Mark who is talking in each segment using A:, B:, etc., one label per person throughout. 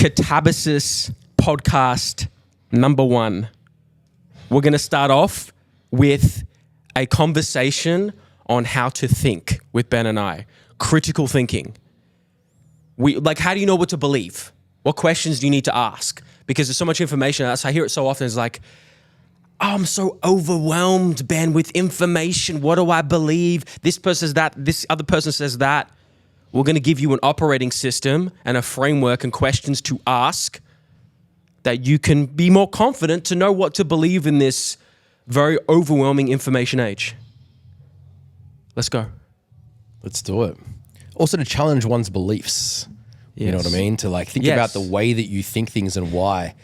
A: KATABASIS Podcast number 1. We're going to start off with a conversation on how to think with Ben and I. Critical thinking. How do you know what to believe? What questions do you need to ask? Because there's so much information. I hear it so often. It's like, oh, I'm so overwhelmed, Ben, with information. What do I believe? This person says that. This other person says that. We're going to give you an operating system and a framework and questions to ask that you can be more confident to know what to believe in this very overwhelming information age. Let's go.
B: Let's do it. Also to challenge one's beliefs. Yes. You know what I mean? To think about the way that you think things and why.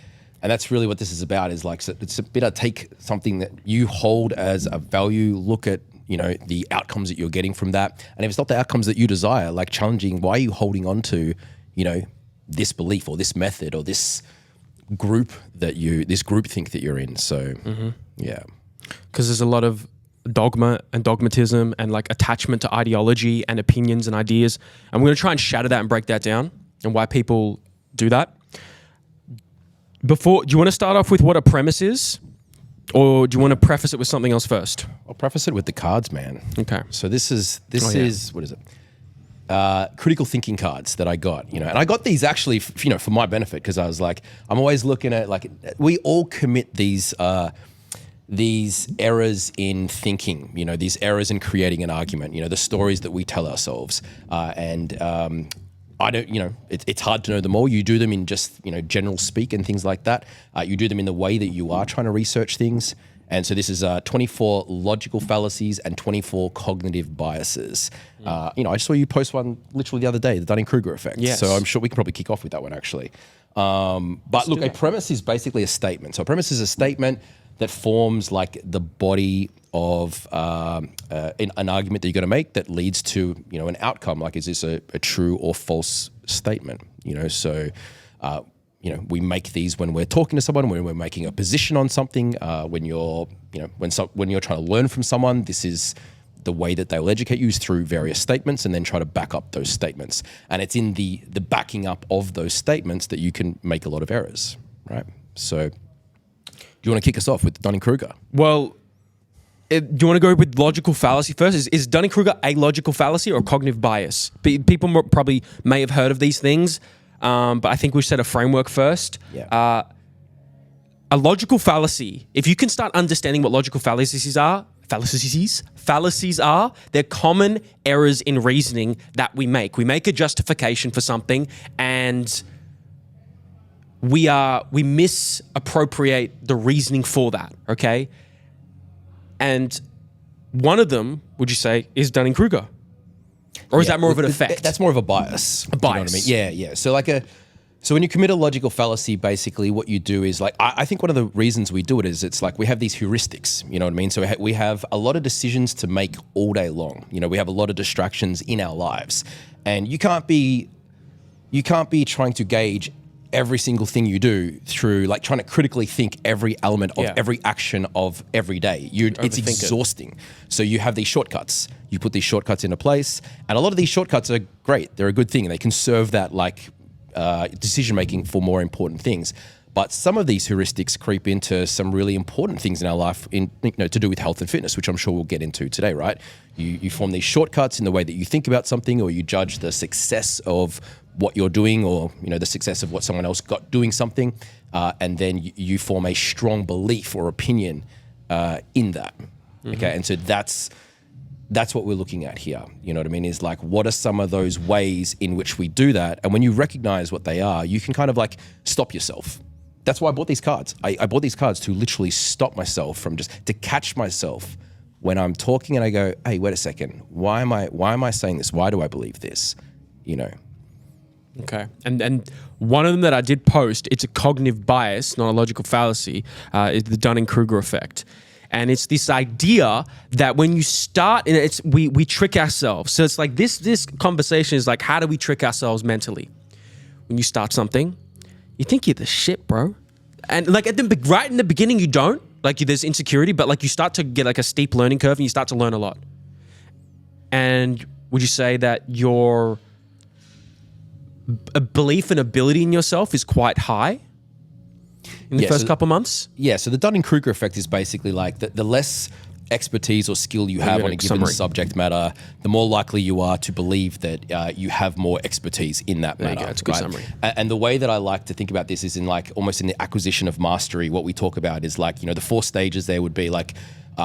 B: And that's really what this is about, is it's a bit of take something that you hold as a value, look at, the outcomes that you're getting from that. And if it's not the outcomes that you desire, challenging, why are you holding on to, this belief or this method or this group think that you're in. So, yeah.
A: Because there's a lot of dogma and dogmatism and attachment to ideology and opinions and ideas. And we're going to try and shatter that and break that down and why people do that. Do you want to start off with what a premise is? Or do you want to preface it with something else first?
B: I'll preface it with the cards, man.
A: Okay.
B: So this is what is it? Critical thinking cards that I got, and I got these actually, for my benefit, because I was I'm always looking at we all commit these errors in thinking, these errors in creating an argument, the stories that we tell ourselves, and I don't, it's hard to know them all. You do them in just, general speak and things like that. You do them in the way that you are trying to research things. And so this is 24 logical fallacies and 24 cognitive biases. I saw you post one literally the other day, the Dunning-Kruger effect.
A: Yes.
B: So I'm sure we can probably kick off with that one, actually. But look, a premise is basically a statement. So a premise is a statement that forms the body of an argument that you're going to make that leads to, an outcome. Is this a true or false statement? So we make these when we're talking to someone, when we're making a position on something, when you're trying to learn from someone. This is the way that they'll educate you, is through various statements and then try to back up those statements. And it's in the backing up of those statements that you can make a lot of errors, right? So do you want to kick us off with Dunning-Kruger?
A: Well, do you want to go with logical fallacy first? Is Dunning-Kruger a logical fallacy or a cognitive bias? People probably may have heard of these things, but I think we should set a framework first.
B: Yeah.
A: A logical fallacy, if you can start understanding what logical fallacies are, they're common errors in reasoning that we make. We make a justification for something and we misappropriate the reasoning for that, okay? And one of them, would you say, is Dunning-Kruger? Or is that more of an effect?
B: That's more of a bias.
A: A bias.
B: You know what I mean? Yeah. So when you commit a logical fallacy, basically what you do is I think one of the reasons we do it is it's we have these heuristics, you know what I mean? So we have a lot of decisions to make all day long. We have a lot of distractions in our lives. And you can't be trying to gauge every single thing you do through trying to critically think every element of every action of every day. It's exhausting. So you have these shortcuts. You put these shortcuts into place, and a lot of these shortcuts are great. They're a good thing. They can serve that decision making for more important things. But some of these heuristics creep into some really important things in our life, to do with health and fitness, which I'm sure we'll get into today, right? You form these shortcuts in the way that you think about something, or you judge the success of what you're doing, or the success of what someone else got doing something, and then you form a strong belief or opinion in that. Okay, and so that's what we're looking at here. You know what I mean? Is what are some of those ways in which we do that? And when you recognize what they are, you can kind of stop yourself. That's why I bought these cards. I bought these cards to literally stop myself from to catch myself when I'm talking and I go, hey, wait a second. Why am I saying this? Why do I believe this?
A: Okay. And one of them that I did post, it's a cognitive bias, not a logical fallacy, is the Dunning-Kruger effect. And it's this idea that when you start, and we trick ourselves. So it's this conversation is how do we trick ourselves mentally? When you start something, you think you're the shit, bro. And right in the beginning, you don't. There's insecurity, but you start to get a steep learning curve and you start to learn a lot. And would you say that you're a belief and ability in yourself is quite high in the first couple months.
B: Yeah, so the Dunning-Kruger effect is basically like the less expertise or skill you have on a given subject matter, the more likely you are to believe that you have more expertise in that matter.
A: That's a good summary.
B: And the way that I like to think about this is in like almost in the acquisition of mastery. What we talk about is like, the 4 stages there would be like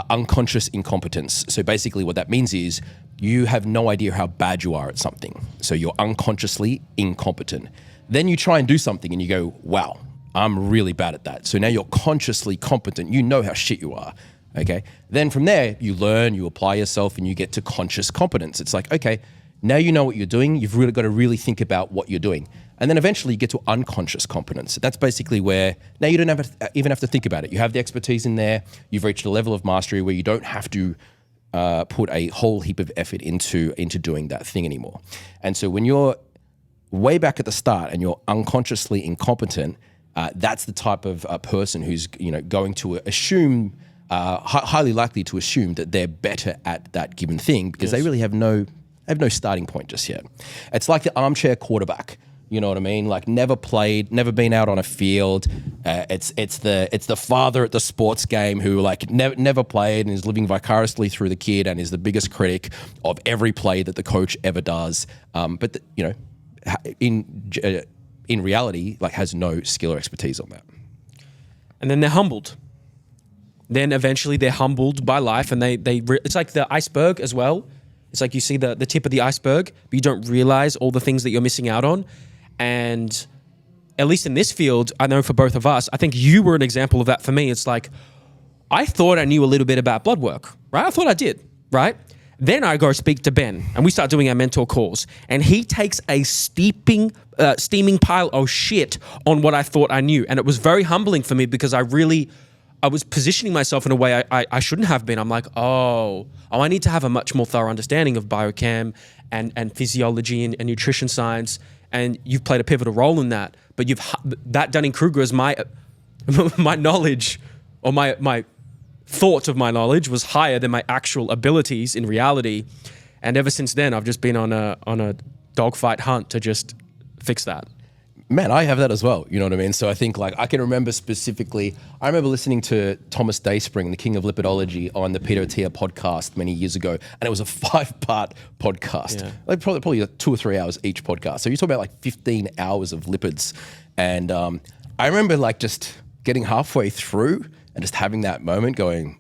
B: unconscious incompetence. So basically what that means is you have no idea how bad you are at something. So you're unconsciously incompetent. Then you try and do something and you go, wow, I'm really bad at that. So now you're consciously competent. You know how shit you are. Okay. Then from there, you learn, you apply yourself, and you get to conscious competence. It's like, okay, now you know what you're doing. You've really got to really think about what you're doing. And then eventually you get to unconscious competence. That's basically where now you don't even have to think about it. You have the expertise in there. You've reached a level of mastery where you don't have to put a whole heap of effort into doing that thing anymore. And so when you're way back at the start and you're unconsciously incompetent, that's the type of person who's going to assume, highly likely to assume that they're better at that given thing because they really have no starting point just yet. It's like the armchair quarterback. You know what I mean? Like never played, never been out on a field. It's the father at the sports game who like never played and is living vicariously through the kid and is the biggest critic of every play that the coach ever does. But in reality, like has no skill or expertise on that.
A: And then they're humbled. Then eventually they're humbled by life, and it's like the iceberg as well. It's like you see the tip of the iceberg, but you don't realize all the things that you're missing out on. And at least in this field, I know for both of us, I think you were an example of that for me. It's like, I thought I knew a little bit about blood work, right? I thought I did, right? Then I go speak to Ben, and we start doing our mentor calls, and he takes a steaming pile of shit on what I thought I knew. And it was very humbling for me because I was positioning myself in a way I shouldn't have been. I'm like, I need to have a much more thorough understanding of biochem and physiology and nutrition science. And you've played a pivotal role in that. But that Dunning-Kruger is my knowledge, or my thought of my knowledge was higher than my actual abilities in reality. And ever since then, I've just been on a dogfight hunt to just fix that.
B: Man, I have that as well. You know what I mean? So I think like I can remember specifically, I remember listening to Thomas Dayspring, the king of lipidology, on the Peter Attia podcast many years ago. And it was a 5-part podcast, like probably 2 or 3 hours each podcast. So you're talking about like 15 hours of lipids. And I remember like just getting halfway through and just having that moment going,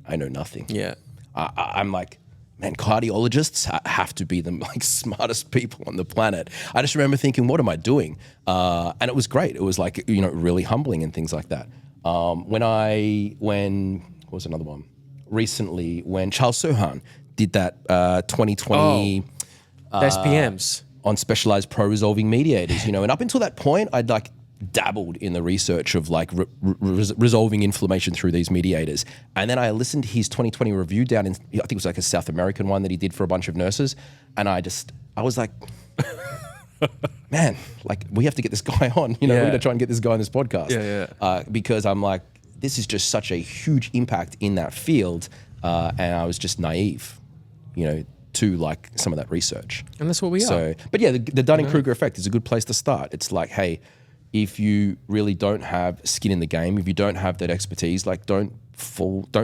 B: I know nothing.
A: Yeah.
B: I'm like, man, cardiologists have to be the like smartest people on the planet. I just remember thinking, what am I doing? And it was great. It was like, really humbling and things like that. When what was another one? Recently, when Charles Sohan did that 2020
A: SPMs
B: on specialized pro-resolving mediators, and up until that point, I'd like dabbled in the research of like resolving inflammation through these mediators. And then I listened to his 2020 review down in, I think it was like a South American one that he did for a bunch of nurses. And I was like, man, like we have to get this guy on, we're going to try and get this guy on this podcast. Because I'm like, this is just such a huge impact in that field. And I was just naive, to like some of that research.
A: And that's what we are.
B: But yeah, the Dunning-Kruger effect is a good place to start. It's like, hey, if you really don't have skin in the game, if you don't have that expertise, like don't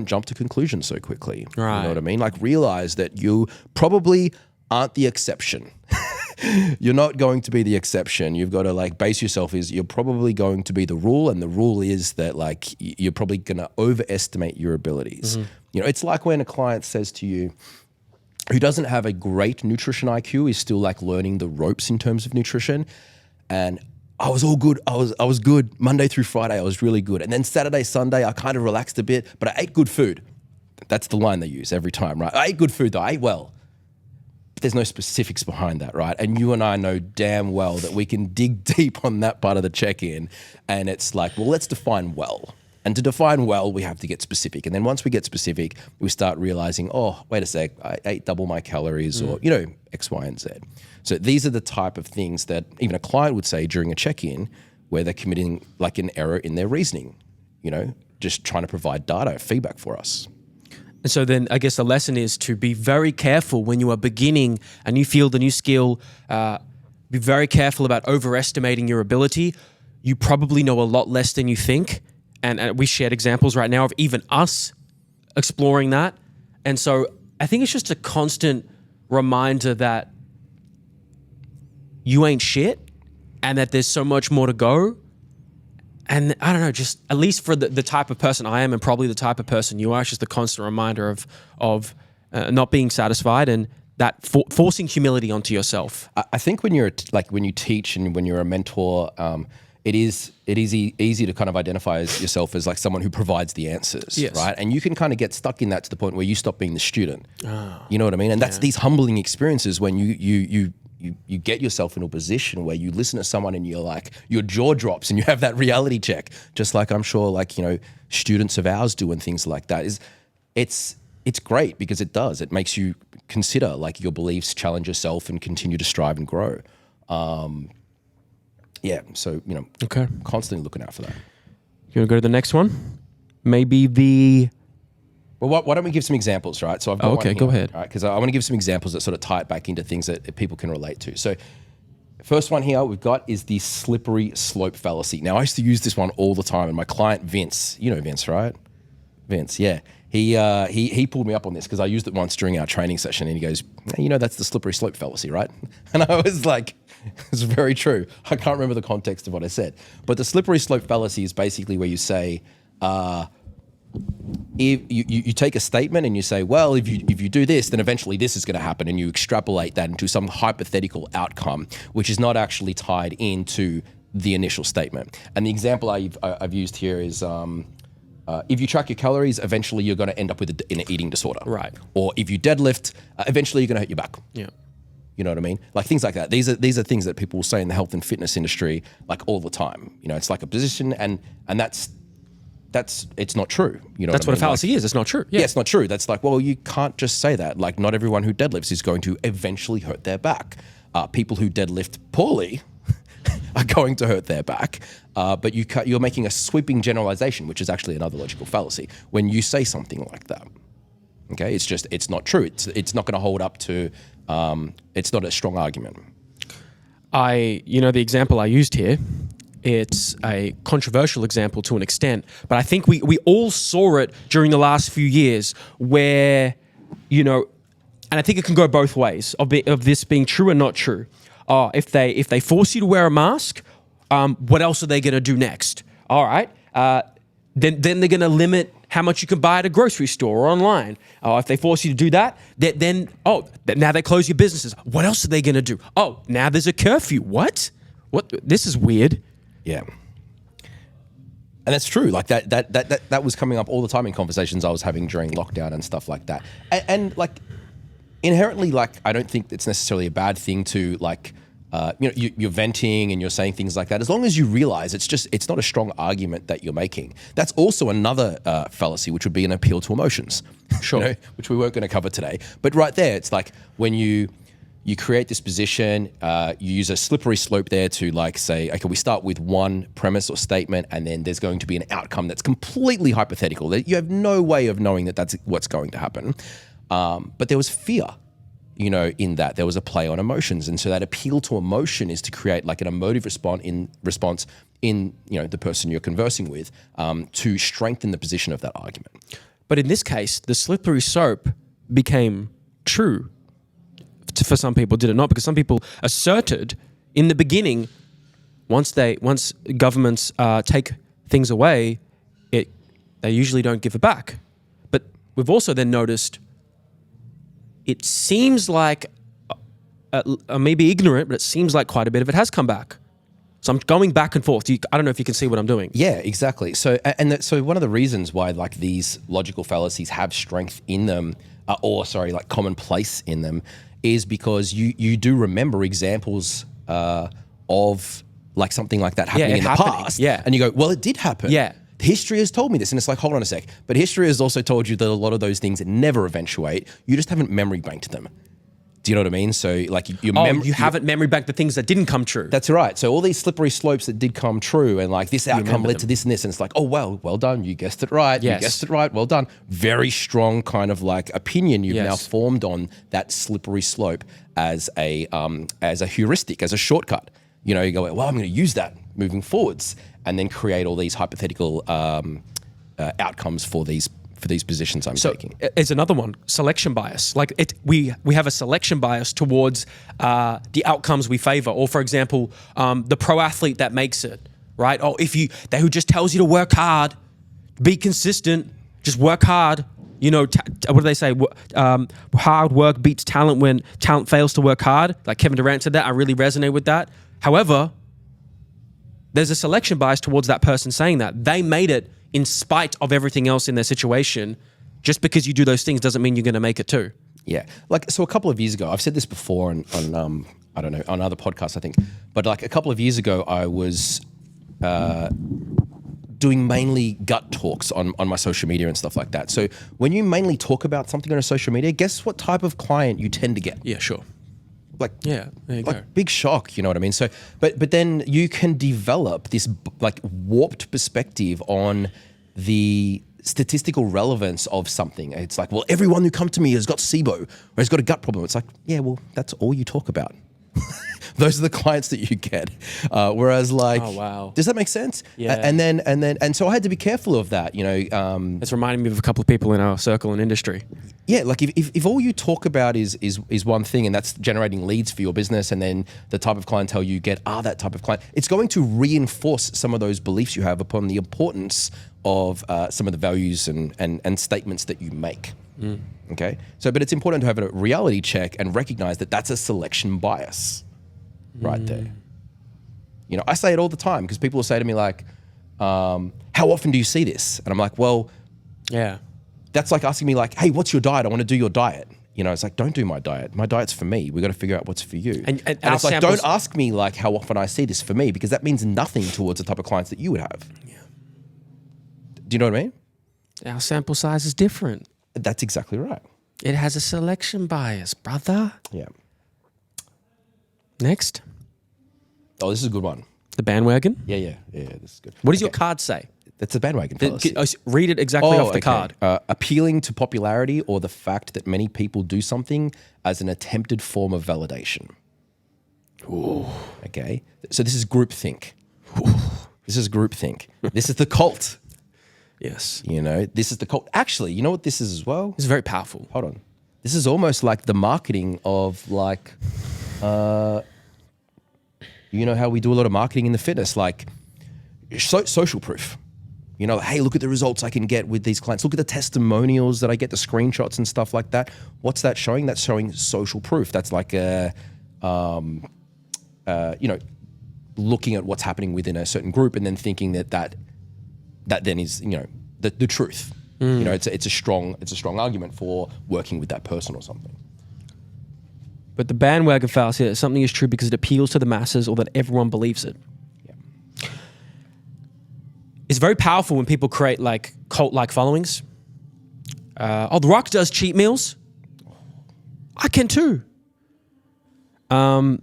B: jump to conclusions so quickly.
A: Right.
B: You know what I mean? Like realize that you probably aren't the exception. You're not going to be the exception. You've got to like base yourself is you're probably going to be the rule, and the rule is that like you're probably going to overestimate your abilities. Mm-hmm. It's like when a client says to you, who doesn't have a great nutrition IQ, is still like learning the ropes in terms of nutrition, and I was all good. I was good Monday through Friday. I was really good. And then Saturday, Sunday, I kind of relaxed a bit, but I ate good food. That's the line they use every time, right? I ate good food though. I ate well. But there's no specifics behind that, right? And you and I know damn well that we can dig deep on that part of the check-in. And it's like, well, let's define well. And to define well, we have to get specific. And then once we get specific, we start realizing, oh, wait a sec, I ate double my calories or, X, Y, and Z. So these are the type of things that even a client would say during a check-in where they're committing like an error in their reasoning, just trying to provide data, feedback for us.
A: And so then I guess the lesson is to be very careful when you are beginning a new field, a new skill, Be very careful about overestimating your ability. You probably know a lot less than you think. And we shared examples right now of even us exploring that. And so I think it's just a constant reminder that you ain't shit and that there's so much more to go. And I don't know, just at least for the type of person I am and probably the type of person you are, it's just a constant reminder of not being satisfied and that forcing humility onto yourself.
B: I think when you teach and when you're a mentor, it is easy to kind of identify as yourself as like someone who provides the answers,
A: Yes.
B: right? And you can kind of get stuck in that to the point where you stop being the student. You know what I mean? And that's these humbling experiences when you get yourself in a position where you listen to someone and you're like, your jaw drops and you have that reality check, just like I'm sure like, you know, students of ours do and things like that. It's great because it makes you consider like your beliefs, challenge yourself and continue to strive and grow. So, you know, constantly looking out for that.
A: You want to go to the next one? Maybe
B: Well, why don't we give some examples, right? So I've got one here,
A: go ahead.
B: right? Because I want to give some examples that sort of tie it back into things that people can relate to. So first one here we've got is the slippery slope fallacy. Now, I used to use this one all the time, and my client Vince, you know Vince, right? Vince, yeah. He pulled me up on this because I used it once during our training session, and he goes, hey, you know, that's the slippery slope fallacy, right? And I was like, it's very true. I can't remember the context of what I said. But the slippery slope fallacy is basically where you say, if you take a statement and you say, well, if you do this, then eventually this is going to happen, and you extrapolate that into some hypothetical outcome, which is not actually tied into the initial statement. And the example I've used here is, if you track your calories, eventually you're going to end up with an eating disorder.
A: Right.
B: Or if you deadlift, eventually you're going to hurt your back.
A: Yeah.
B: You know what I mean? Like things like that. These are things that people will say in the health and fitness industry like all the time. You know, it's like a position, and that's it's not true. You know,
A: That's what a fallacy is. It's not true. Yeah.
B: it's not true. That's like, well, you can't just say that. Like, not everyone who deadlifts is going to eventually hurt their back. People who deadlift poorly are going to hurt their back. But you're making a sweeping generalization, which is actually another logical fallacy when you say something like that. Okay, it's not true. It's not going to hold up to. It's not a strong argument.
A: The example I used here, it's a controversial example to an extent, but I think we all saw it during the last few years where, you know, and I think it can go both ways of this being true and not true. If they force you to wear a mask, what else are they going to do next? All right, then they're going to limit how much you can buy at a grocery store or online. If they force you to do that, then now they close your businesses. What else are they going to do? Oh, now there's a curfew. What? This is weird.
B: Yeah. And that's true. Like that was coming up all the time in conversations I was having during lockdown and stuff like that. And like inherently, like I don't think it's necessarily a bad thing to like, you're venting and you're saying things like that. As long as you realize it's not a strong argument that you're making. That's also another fallacy, which would be an appeal to emotions.
A: Sure.
B: You know, which we weren't going to cover today. But right there, it's like when you create this position, you use a slippery slope there to like say, okay, we start with one premise or statement, and then there's going to be an outcome that's completely hypothetical. That you have no way of knowing that that's what's going to happen. But there was fear, you know, in that. There was a play on emotions. And so that appeal to emotion is to create like an emotive response in, you know, the person you're conversing with, to strengthen the position of that argument.
A: But in this case, the slippery slope became true. For some people, did it not? Because some people asserted in the beginning, once governments take things away, they usually don't give it back. But we've also then noticed it seems like, I may be ignorant, but it seems like quite a bit of it has come back. So I'm going back and forth. I don't know if you can see what I'm doing.
B: Yeah, exactly. So so one of the reasons why like these logical fallacies have strength in them, like commonplace in them, is because you do remember examples of like something like that happening in the past.
A: Yeah.
B: And you go, well, it did happen.
A: Yeah.
B: History has told me this. And it's like, hold on a sec. But history has also told you that a lot of those things never eventuate. You just haven't memory banked them. Do you know what I mean? So like
A: You haven't memory banked the things that didn't come true.
B: That's right. So all these slippery slopes that did come true, and like this outcome led to this and this, and it's like, oh well done, you guessed it right.
A: Yes.
B: You guessed it right. Well done. Very strong kind of like opinion you've now formed on that slippery slope as a heuristic, as a shortcut. You know, you go, well, I'm going to use that moving forwards, and then create all these hypothetical outcomes for these positions I'm taking.
A: It's another one, selection bias. Like we have a selection bias towards the outcomes we favor. Or for example, the pro athlete that makes it, right? Or who just tells you to work hard, be consistent, just work hard. You know, what do they say? Hard work beats talent when talent fails to work hard. Like Kevin Durant said that. I really resonate with that. However, there's a selection bias towards that person saying that. They made it in spite of everything else in their situation. Just because you do those things doesn't mean you're going to make it too.
B: Yeah. Like, so a couple of years ago, I've said this before on I don't know, on other podcasts, I think, but like a couple of years ago, I was doing mainly gut talks on my social media and stuff like that. So when you mainly talk about something on a social media, guess what type of client you tend to get?
A: Yeah, sure.
B: Like,
A: yeah, there you go.
B: Big shock, you know what I mean? So, but then you can develop this like warped perspective on the statistical relevance of something. It's like, well, everyone who come to me has got SIBO or has got a gut problem. It's like, yeah, well, that's all you talk about. Those are the clients that you get. Whereas like,
A: oh, wow.
B: Does that make sense?
A: Yeah.
B: And so I had to be careful of that, you know.
A: It's reminding me of a couple of people in our circle and industry.
B: Yeah, like if all you talk about is one thing, and that's generating leads for your business, and then the type of clientele you get are that type of client, it's going to reinforce some of those beliefs you have upon the importance of some of the values and statements that you make. Okay, so but it's important to have a reality check and recognize that that's a selection bias right there. You know, I say it all the time because people will say to me like, how often do you see this? And I'm like, well,
A: yeah.
B: That's like asking me like, hey, what's your diet? I want to do your diet. You know, it's like, don't do my diet. My diet's for me. We got to figure out what's for you. And it's like, don't ask me like how often I see this for me, because that means nothing towards the type of clients that you would have. Yeah. Do you know what I mean?
A: Our sample size is different.
B: That's exactly right.
A: It has a selection bias, brother.
B: Yeah.
A: Next.
B: Oh, this is a good one.
A: The bandwagon?
B: Yeah, this is good.
A: What does your card say?
B: That's a bandwagon fallacy.
A: Read it exactly off the card.
B: Appealing to popularity or the fact that many people do something as an attempted form of validation. Ooh. Okay. So this is groupthink. This is groupthink. This is the cult.
A: Yes.
B: You know, this is the cult. Actually, you know what this is as well?
A: It's very powerful.
B: Hold on. This is almost like the marketing of like, you know how we do a lot of marketing in the fitness, like social proof. You know, hey, look at the results I can get with these clients. Look at the testimonials that I get, the screenshots and stuff like that. What's that showing? That's showing social proof. That's like you know, looking at what's happening within a certain group and then thinking that then is, you know, the truth. You know, it's a strong argument for working with that person or something.
A: But the bandwagon fallacy is something is true because it appeals to the masses or that everyone believes it. Yeah. It's very powerful when people create like cult-like followings. The Rock does cheat meals. I can too. Well,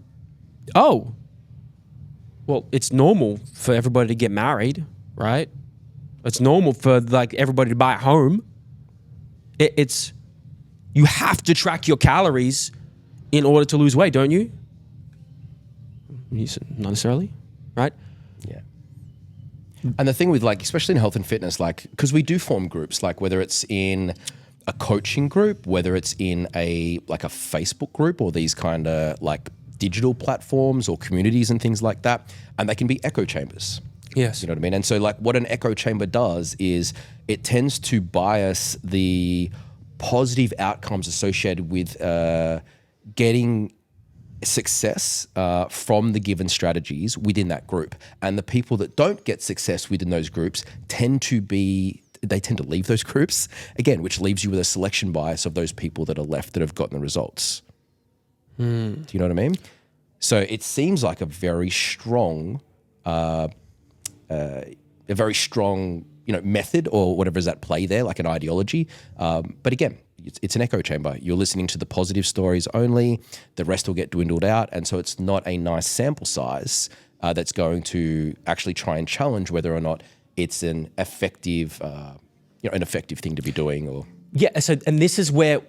A: it's normal for everybody to get married, right? It's normal for like everybody to buy a home. It's you have to track your calories in order to lose weight, don't you? Not necessarily, right?
B: Yeah. And the thing with like, especially in health and fitness, like, because we do form groups, like whether it's in a coaching group, whether it's in a Facebook group or these kind of like digital platforms or communities and things like that, and they can be echo chambers.
A: Yes.
B: You know what I mean? And so like what an echo chamber does is it tends to bias the positive outcomes associated with getting success from the given strategies within that group. And the people that don't get success within those groups tend to leave those groups, again, which leaves you with a selection bias of those people that are left that have gotten the results. Do you know what I mean? So it seems like a very strong, you know, method or whatever is at play there, like an ideology. But again, it's an echo chamber. You're listening to the positive stories only. The rest will get dwindled out. And so it's not a nice sample size that's going to actually try and challenge whether or not it's an effective, an effective thing to be doing. Or
A: Yeah. So, and this is where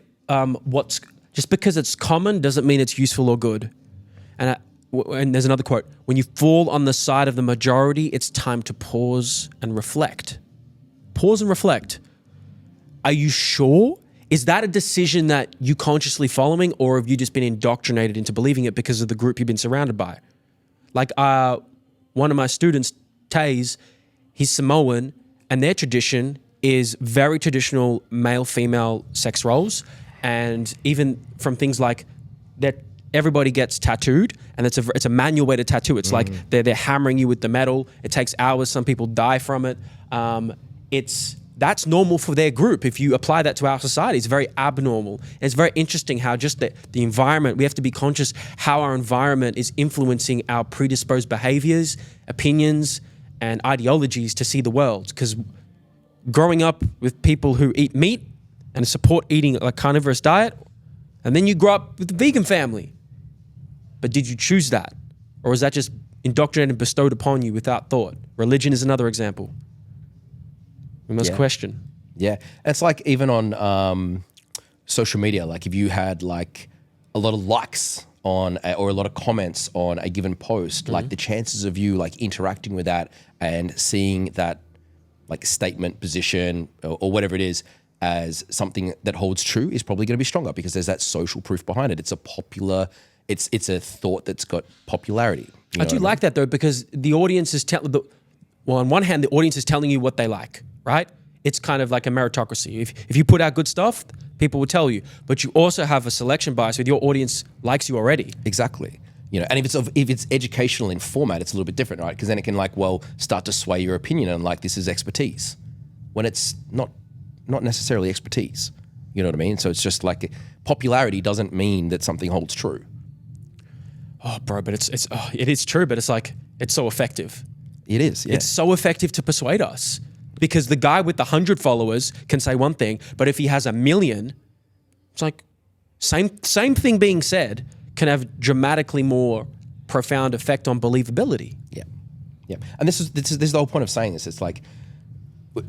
A: just because it's common doesn't mean it's useful or good. And there's another quote: when you fall on the side of the majority, it's time to pause and reflect. Pause and reflect. Are you sure? Is that a decision that you consciously following, or have you just been indoctrinated into believing it because of the group you've been surrounded by? Like one of my students, Taze, he's Samoan, and their tradition is very traditional male-female sex roles. And even from things like that, everybody gets tattooed, and it's a manual way to tattoo. It's like they're hammering you with the metal. It takes hours. Some people die from it. That's normal for their group. If you apply that to our society, it's very abnormal. And it's very interesting how just the environment, we have to be conscious how our environment is influencing our predisposed behaviors, opinions, and ideologies to see the world. Because growing up with people who eat meat and support eating a carnivorous diet, and then you grow up with a vegan family. But did you choose that? Or was that just indoctrinated and bestowed upon you without thought? Religion is another example. We must question.
B: Yeah. And it's like even on social media, like if you had like a lot of likes on or a lot of comments on a given post, like the chances of you like interacting with that and seeing that like statement, position, or whatever it is as something that holds true is probably going to be stronger because there's that social proof behind it. It's a popular, it's a thought that's got popularity.
A: I do like that though, because the audience is on one hand, the audience is telling you what they like, right? It's kind of like a meritocracy. If you put out good stuff, people will tell you. But you also have a selection bias with your audience likes you already.
B: Exactly. And if it's educational in format, it's a little bit different, right? Because then it can start to sway your opinion and like this is expertise, when it's not necessarily expertise. You know what I mean? So it's just like popularity doesn't mean that something holds true.
A: Oh, bro, but it is true, but it's like it's so effective.
B: It is. Yeah.
A: It's so effective to persuade us. Because the guy with 100 followers can say one thing, but if he has 1 million, it's like same thing being said can have dramatically more profound effect on believability.
B: Yeah, yeah. And this is the whole point of saying this. It's like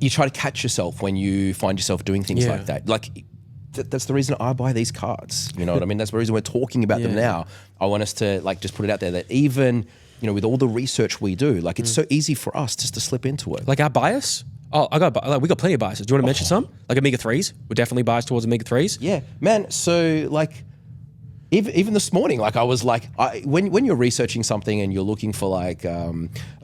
B: you try to catch yourself when you find yourself doing things like that. Like that's the reason I buy these cards. You know what I mean? That's the reason we're talking about them now. I want us to like just put it out there that even with all the research we do, like it's so easy for us just to slip into it.
A: Like our bias. Oh, we got plenty of biases. Do you want to mention some? Like omega-3s. We're definitely biased towards omega-3s.
B: Yeah, man. So like, even this morning, like I was like, when you're researching something and you're looking for like a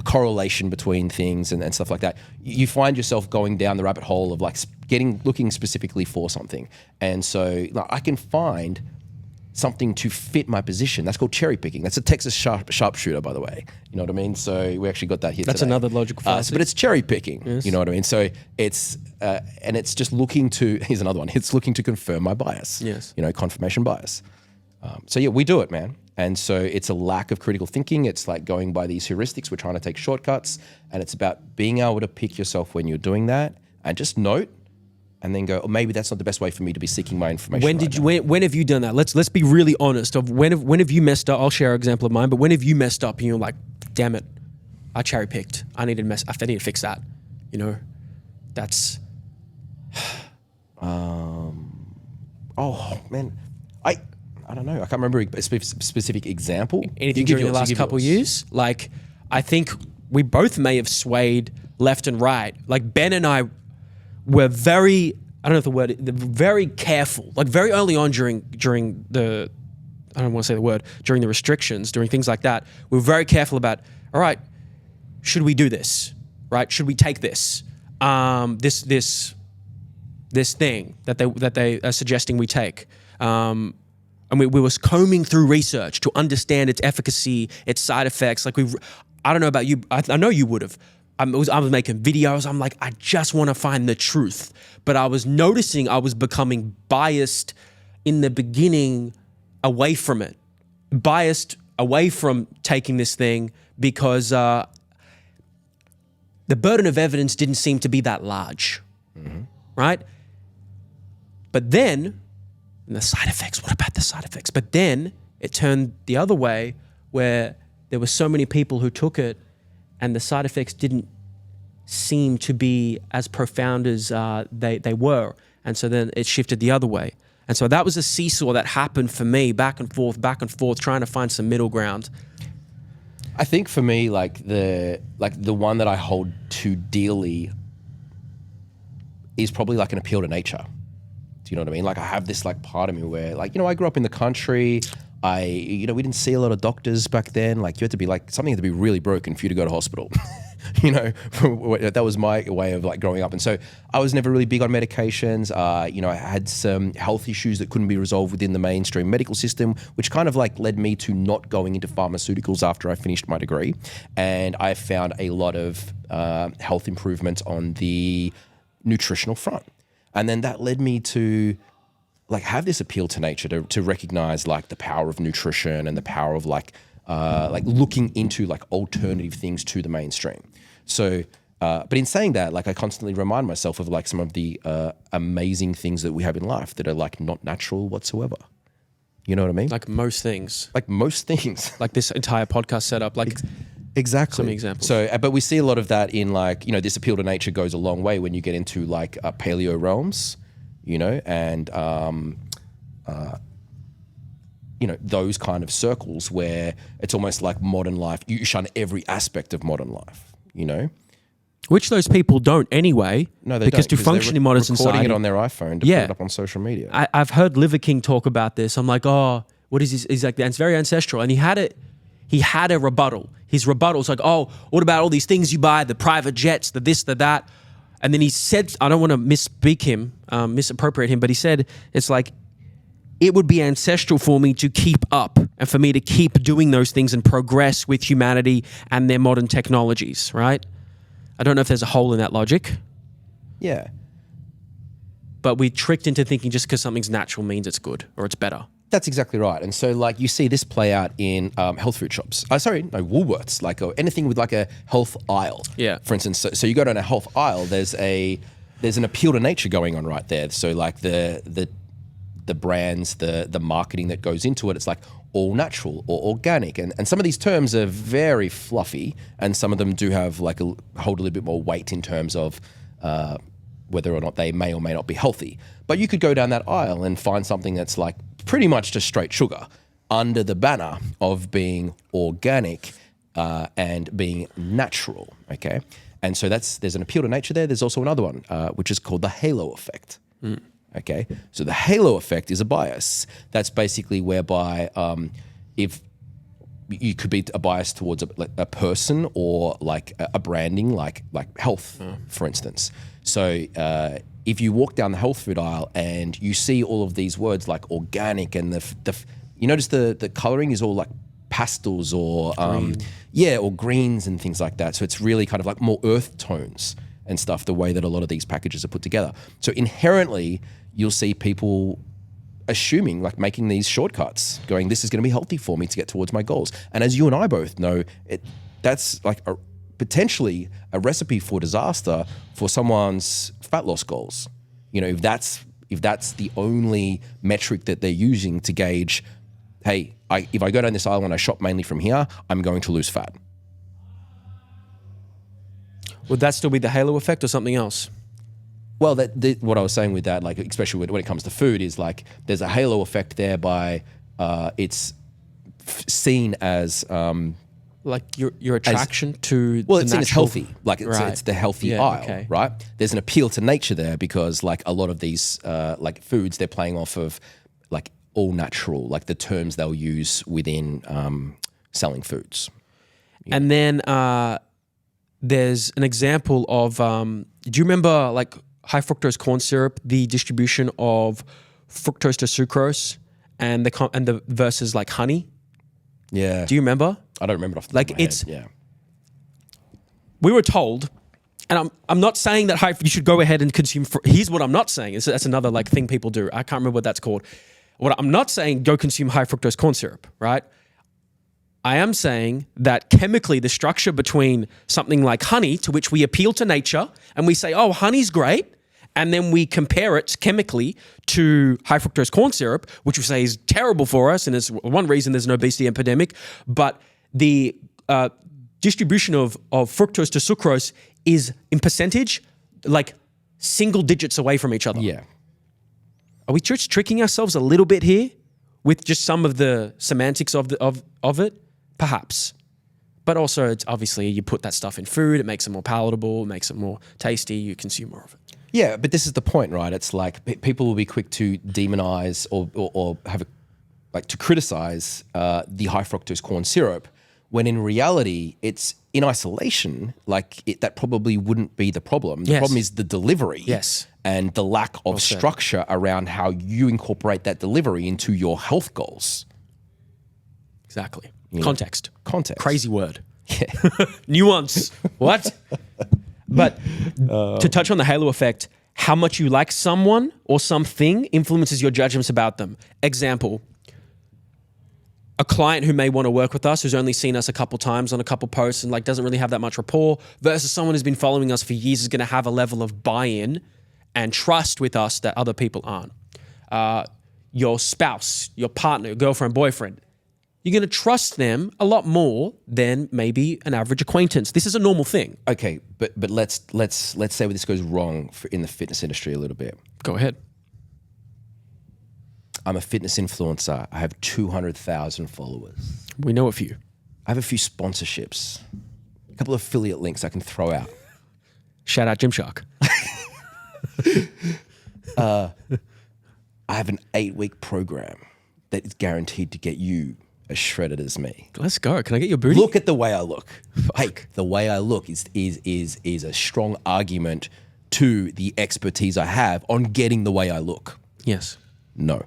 B: correlation between things and stuff like that, you find yourself going down the rabbit hole of like looking specifically for something. And so like, I can find something to fit my position. That's called cherry picking. That's a Texas sharpshooter, by the way. You know what I mean? So we actually got that here.
A: That's
B: today.
A: Another logical fallacy.
B: But it's cherry picking.
A: Yes.
B: You know what I mean? So it's and it's just looking to. Here's another one. It's looking to confirm my bias.
A: Yes.
B: Confirmation bias. So yeah, we do it, man. And so it's a lack of critical thinking. It's like going by these heuristics. We're trying to take shortcuts, and it's about being able to pick yourself when you're doing that, and just note. And then go, oh, maybe that's not the best way for me to be seeking my information.
A: When have you done that? Let's be really honest. When have you messed up? I'll share an example of mine. But when have you messed up and you're like, damn it, I cherry picked. I need to fix that. That's.
B: Oh man, I don't know. I can't remember a specific example.
A: Anything during the last couple of years? Like, I think we both may have swayed left and right. Like Ben and I were very, I don't know if the word, very careful, like very early on during the, I don't want to say the word, during the restrictions, during things like that, we were very careful about, all right, should we do this, right? Should we take this, this thing that they are suggesting we take? And we was combing through research to understand its efficacy, its side effects. Like I don't know about you, I know you would have. I was making videos. I'm like, I just want to find the truth. But I was noticing I was becoming biased in the beginning away from it. Biased away from taking this thing because the burden of evidence didn't seem to be that large, right? But then, and the side effects, what about the side effects? But then it turned the other way where there were so many people who took it and the side effects didn't seem to be as profound as they were. And so then it shifted the other way. And so that was a seesaw that happened for me, back and forth, trying to find some middle ground.
B: I think for me, like the one that I hold too dearly is probably like an appeal to nature. Do you know what I mean? Like I have this like part of me where like, I grew up in the country. We didn't see a lot of doctors back then. Like you had to be like, something had to be really broken for you to go to hospital. That was my way of like growing up. And so I was never really big on medications. I had some health issues that couldn't be resolved within the mainstream medical system, which kind of like led me to not going into pharmaceuticals after I finished my degree. And I found a lot of health improvements on the nutritional front. And then that led me to like have this appeal to nature, to recognize like the power of nutrition and the power of like looking into like alternative things to the mainstream. So, but in saying that, like I constantly remind myself of like some of the amazing things that we have in life that are like not natural whatsoever. You know what I mean?
A: Like most things.
B: Like most things.
A: Like this entire podcast setup. Like
B: exactly.
A: Some examples.
B: So, but we see a lot of that in like, this appeal to nature goes a long way when you get into like paleo realms, and those kind of circles where it's almost like modern life. You shun every aspect of modern life,
A: Which those people don't anyway.
B: No, they
A: because
B: don't.
A: to function in modern society.
B: Recording it on their iPhone to put it up on social media.
A: I've heard Liver King talk about this. I'm like, oh, what is this? He's like, it's very ancestral. And he had a rebuttal. His rebuttal's like, oh, what about all these things you buy, the private jets, the this, the that. And then he said, I don't want to misappropriate him, but he said, it's like, it would be ancestral for me to keep up and for me to keep doing those things and progress with humanity and their modern technologies, right? I don't know if there's a hole in that logic.
B: Yeah.
A: But we tricked into thinking just because something's natural means it's good or it's better.
B: That's exactly right. And so like you see this play out in health food shops. Woolworths, like or anything with like a health aisle.
A: Yeah.
B: For instance, so you go down a health aisle, there's an appeal to nature going on right there. So like the brands, the marketing that goes into it, it's like all natural or organic. And some of these terms are very fluffy and some of them do have like hold a little bit more weight in terms of whether or not they may or may not be healthy. But you could go down that aisle and find something that's like pretty much just straight sugar under the banner of being organic and being natural, okay? And so there's an appeal to nature there. There's also another one, which is called the halo effect. Okay, so the halo effect is a bias. That's basically whereby if you could be a bias towards a person or like a branding, like health, for instance. So if you walk down the health food aisle and you see all of these words like organic and you notice the coloring is all like pastels or or greens and things like that. So it's really kind of like more earth tones and stuff, the way that a lot of these packages are put together. So inherently, you'll see people assuming, like making these shortcuts, going, this is going to be healthy for me to get towards my goals. And as you and I both know, that's like potentially a recipe for disaster for someone's fat loss goals. If that's the only metric that they're using to gauge, hey, if I go down this aisle and I shop mainly from here, I'm going to lose fat.
A: Would that still be the halo effect or something else?
B: Well, what I was saying with that, like especially when it comes to food, is like there's a halo effect there by it's seen as
A: like your attraction to
B: well,
A: the
B: it's seen
A: natural,
B: as healthy, like
A: right.
B: it's the healthy aisle, right? There's an appeal to nature there because like a lot of these like foods, they're playing off of like all natural, like the terms they'll use within selling foods.
A: And then there's an example of do you remember like high fructose corn syrup, the distribution of fructose to sucrose and the versus like honey?
B: Yeah.
A: Do you remember?
B: I don't remember off the
A: like
B: top of my
A: it's
B: head. Yeah.
A: We were told, and I'm not saying that you should go ahead and consume. Here's what I'm not saying. That's another like thing people do. I can't remember what that's called. What I'm not saying, go consume high fructose corn syrup, right? I am saying that chemically the structure between something like honey, to which we appeal to nature and we say, oh, honey's great, and then we compare it chemically to high fructose corn syrup, which we say is terrible for us, and is one reason there's an obesity epidemic. But the distribution of fructose to sucrose is in percentage like single digits away from each other.
B: Yeah.
A: Are we just tricking ourselves a little bit here with just some of the semantics of it? Perhaps. But also, it's obviously, you put that stuff in food, it makes it more palatable, it makes it more tasty, you consume more of it.
B: Yeah, but this is the point, right? It's like people will be quick to demonize or have to criticize the high fructose corn syrup, when in reality, it's in isolation, that probably wouldn't be the problem. The problem is the delivery.
A: Yes.
B: And the lack of structure around how you incorporate that delivery into your health goals.
A: Exactly.
B: Yeah.
A: Context. Crazy word.
B: Yeah.
A: Nuance. What? But to touch on the halo effect, how much you like someone or something influences your judgments about them. Example, a client who may want to work with us, who's only seen us a couple times on a couple posts and doesn't really have that much rapport, versus someone who's been following us for years, is going to have a level of buy-in and trust with us that other people aren't. Your spouse, your partner, your girlfriend, boyfriend, you're going to trust them a lot more than maybe an average acquaintance. This is a normal thing.
B: Okay, but let's say this goes wrong in the fitness industry a little bit.
A: Go ahead.
B: I'm a fitness influencer. I have 200,000 followers.
A: We know a few.
B: I have a few sponsorships, a couple of affiliate links I can throw out.
A: Shout out Gymshark.
B: I have an 8-week program that is guaranteed to get you as shredded as me.
A: Let's go. Can I get your booty?
B: Look at the way I look. Hey, the way I look is a strong argument to the expertise I have on getting the way I look.
A: Yes.
B: No.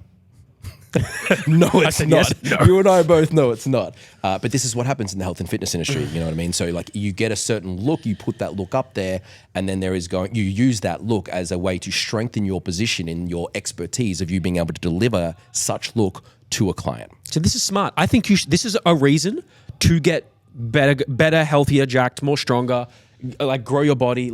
B: No, it's not.
A: Yes, no.
B: You and I both know it's not. But this is what happens in the health and fitness industry. You know what I mean? So you get a certain look, you put that look up there, and then you use that look as a way to strengthen your position in your expertise of you being able to deliver such look to a client.
A: So this is smart. I think this is a reason to get better, healthier, jacked, more stronger, grow your body,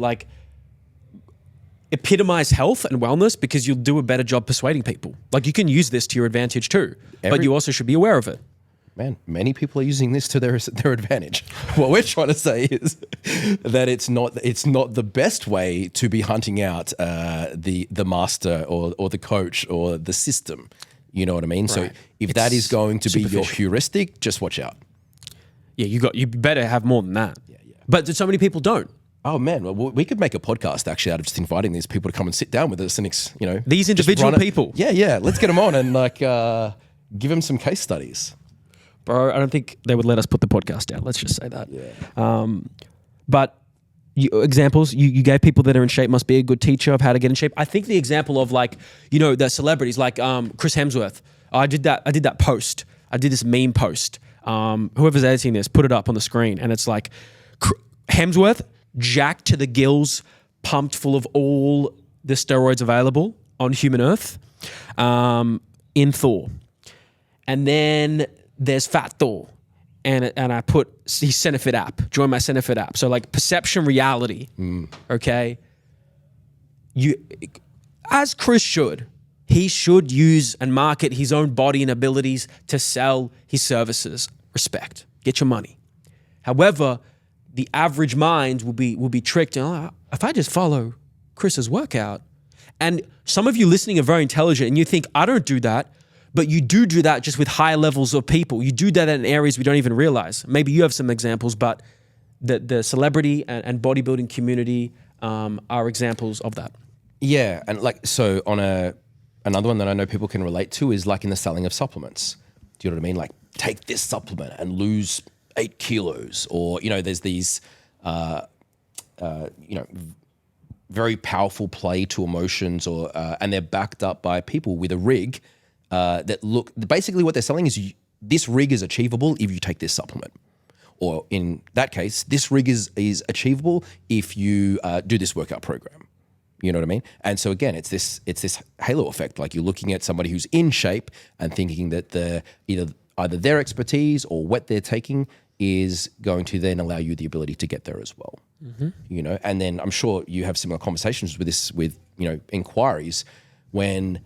A: epitomize health and wellness, because you'll do a better job persuading people. You can use this to your advantage too, but you also should be aware of it.
B: Man, many people are using this to their advantage. What we're trying to say is that it's not the best way to be hunting out the master or the coach or the system. You know what I mean? Right. So if that is going to be your heuristic, just watch out.
A: Yeah, you better have more than that.
B: Yeah.
A: But so many people don't.
B: Oh man, well, we could make a podcast actually out of just inviting these people to come and sit down with us and
A: these individual people.
B: Yeah, let's get them on and give them some case studies.
A: Bro, I don't think they would let us put the podcast down. Let's just say that.
B: Yeah.
A: But examples, you gave people that are in shape must be a good teacher of how to get in shape. I think the example of the celebrities Chris Hemsworth. I did that post. I did this meme post. Whoever's editing this, put it up on the screen, and it's Hemsworth, jacked to the gills, pumped full of all the steroids available on human Earth, in Thor. And then there's Fat Thor. And I put his Cinefit app, join my Cinefit app. So perception reality, okay? As Chris should, he should use and market his own body and abilities to sell his services. Respect, get your money. However, the average mind will be tricked. If I just follow Chris's workout, and some of you listening are very intelligent and you think, I don't do that, but you do that just with high levels of people. You do that in areas we don't even realize. Maybe you have some examples, but the celebrity and bodybuilding community are examples of that.
B: Yeah, and so on another one that I know people can relate to is in the selling of supplements. Do you know what I mean? Take this supplement and lose 8 kilos, or there's these very powerful play to emotions, and they're backed up by people with a rig that look. Basically, what they're selling is this rig is achievable if you take this supplement, or in that case, this rig is achievable if you do this workout program. You know what I mean? And so again, it's this halo effect. You're looking at somebody who's in shape and thinking that either their expertise or what they're taking is going to then allow you the ability to get there as well. Mm-hmm. And then I'm sure you have similar conversations with inquiries when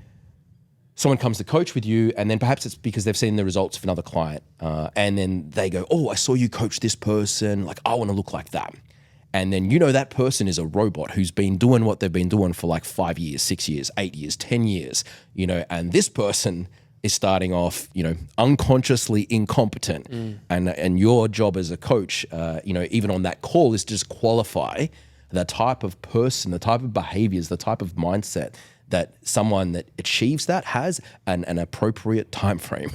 B: someone comes to coach with you, and then perhaps it's because they've seen the results of another client, and then they go, "Oh, I saw you coach this person. Like, I want to look like that." And then that person is a robot who's been doing what they've been doing for like 5 years, 6 years, 8 years, 10 years, and this person is starting off, unconsciously incompetent. And your job as a coach, even on that call, is to just qualify the type of person, the type of behaviors, the type of mindset that someone that achieves that has an appropriate time frame.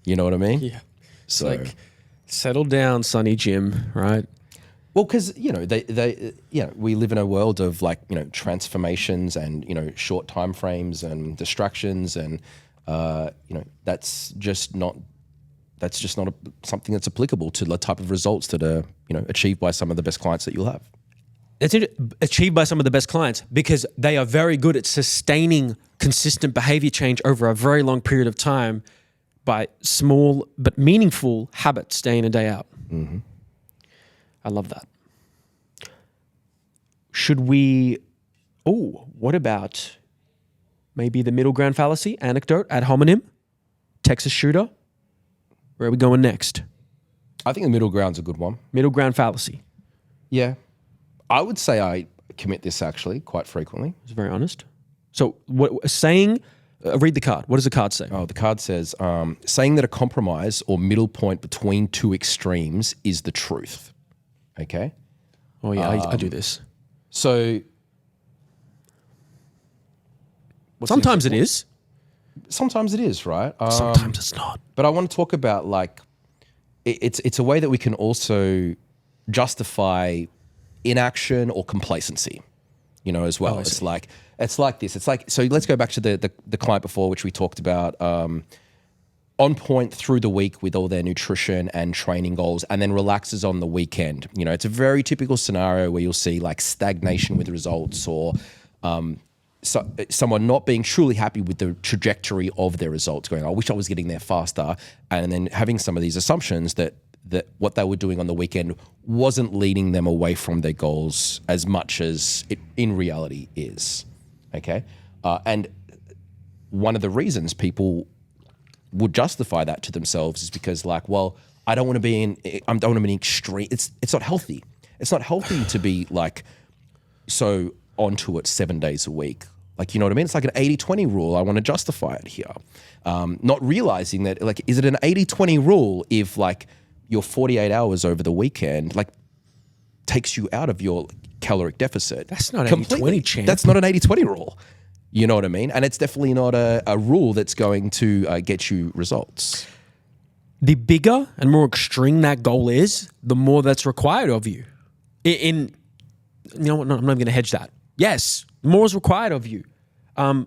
B: You know what I mean?
A: Yeah.
B: So
A: like, settle down, Sonny Jim, right?
B: Well, because we live in a world of transformations and short time frames and distractions, and that's just not something that's applicable to the type of results that are achieved by some of the best clients that you'll have.
A: It's achieved by some of the best clients because they are very good at sustaining consistent behavior change over a very long period of time by small but meaningful habits day in and day out.
B: Mm-hmm.
A: I love that. What about maybe the middle ground fallacy, anecdote, ad hominem, Texas shooter? Where are we going next?
B: I think the middle ground's a good one.
A: Middle ground fallacy.
B: Yeah. I would say I commit this actually quite frequently.
A: It's very honest. So read the card. What does the card say?
B: Oh, the card says, saying that a compromise or middle point between two extremes is the truth. Okay?
A: Oh yeah, I do this.
B: So
A: sometimes it is.
B: Sometimes it is, right?
A: Sometimes it's not.
B: But I want to talk about it's a way that we can also justify inaction or complacency, as well. It's like this. It's like, so let's go back to the client before, which we talked about, on point through the week with all their nutrition and training goals, and then relaxes on the weekend. It's a very typical scenario where you'll see like stagnation with results, or someone not being truly happy with the trajectory of their results, going, I wish I was getting there faster, and then having some of these assumptions that what they were doing on the weekend wasn't leading them away from their goals as much as it in reality is. Okay? And one of the reasons people would justify that to themselves is because I don't want to be in extreme. It's not healthy. It's not healthy to be so onto it 7 days a week. You know what I mean? It's like an 80-20 rule. I want to justify it here. Not realizing that, is it an 80-20 rule if your 48 hours over the weekend takes you out of your caloric deficit?
A: That's not 80-20, champ.
B: That's not an 80-20 rule. You know what I mean? And it's definitely not a rule that's going to get you results.
A: The bigger and more extreme that goal is, the more that's required of you. You know what? No, I'm not going to hedge that. Yes, more is required of you. And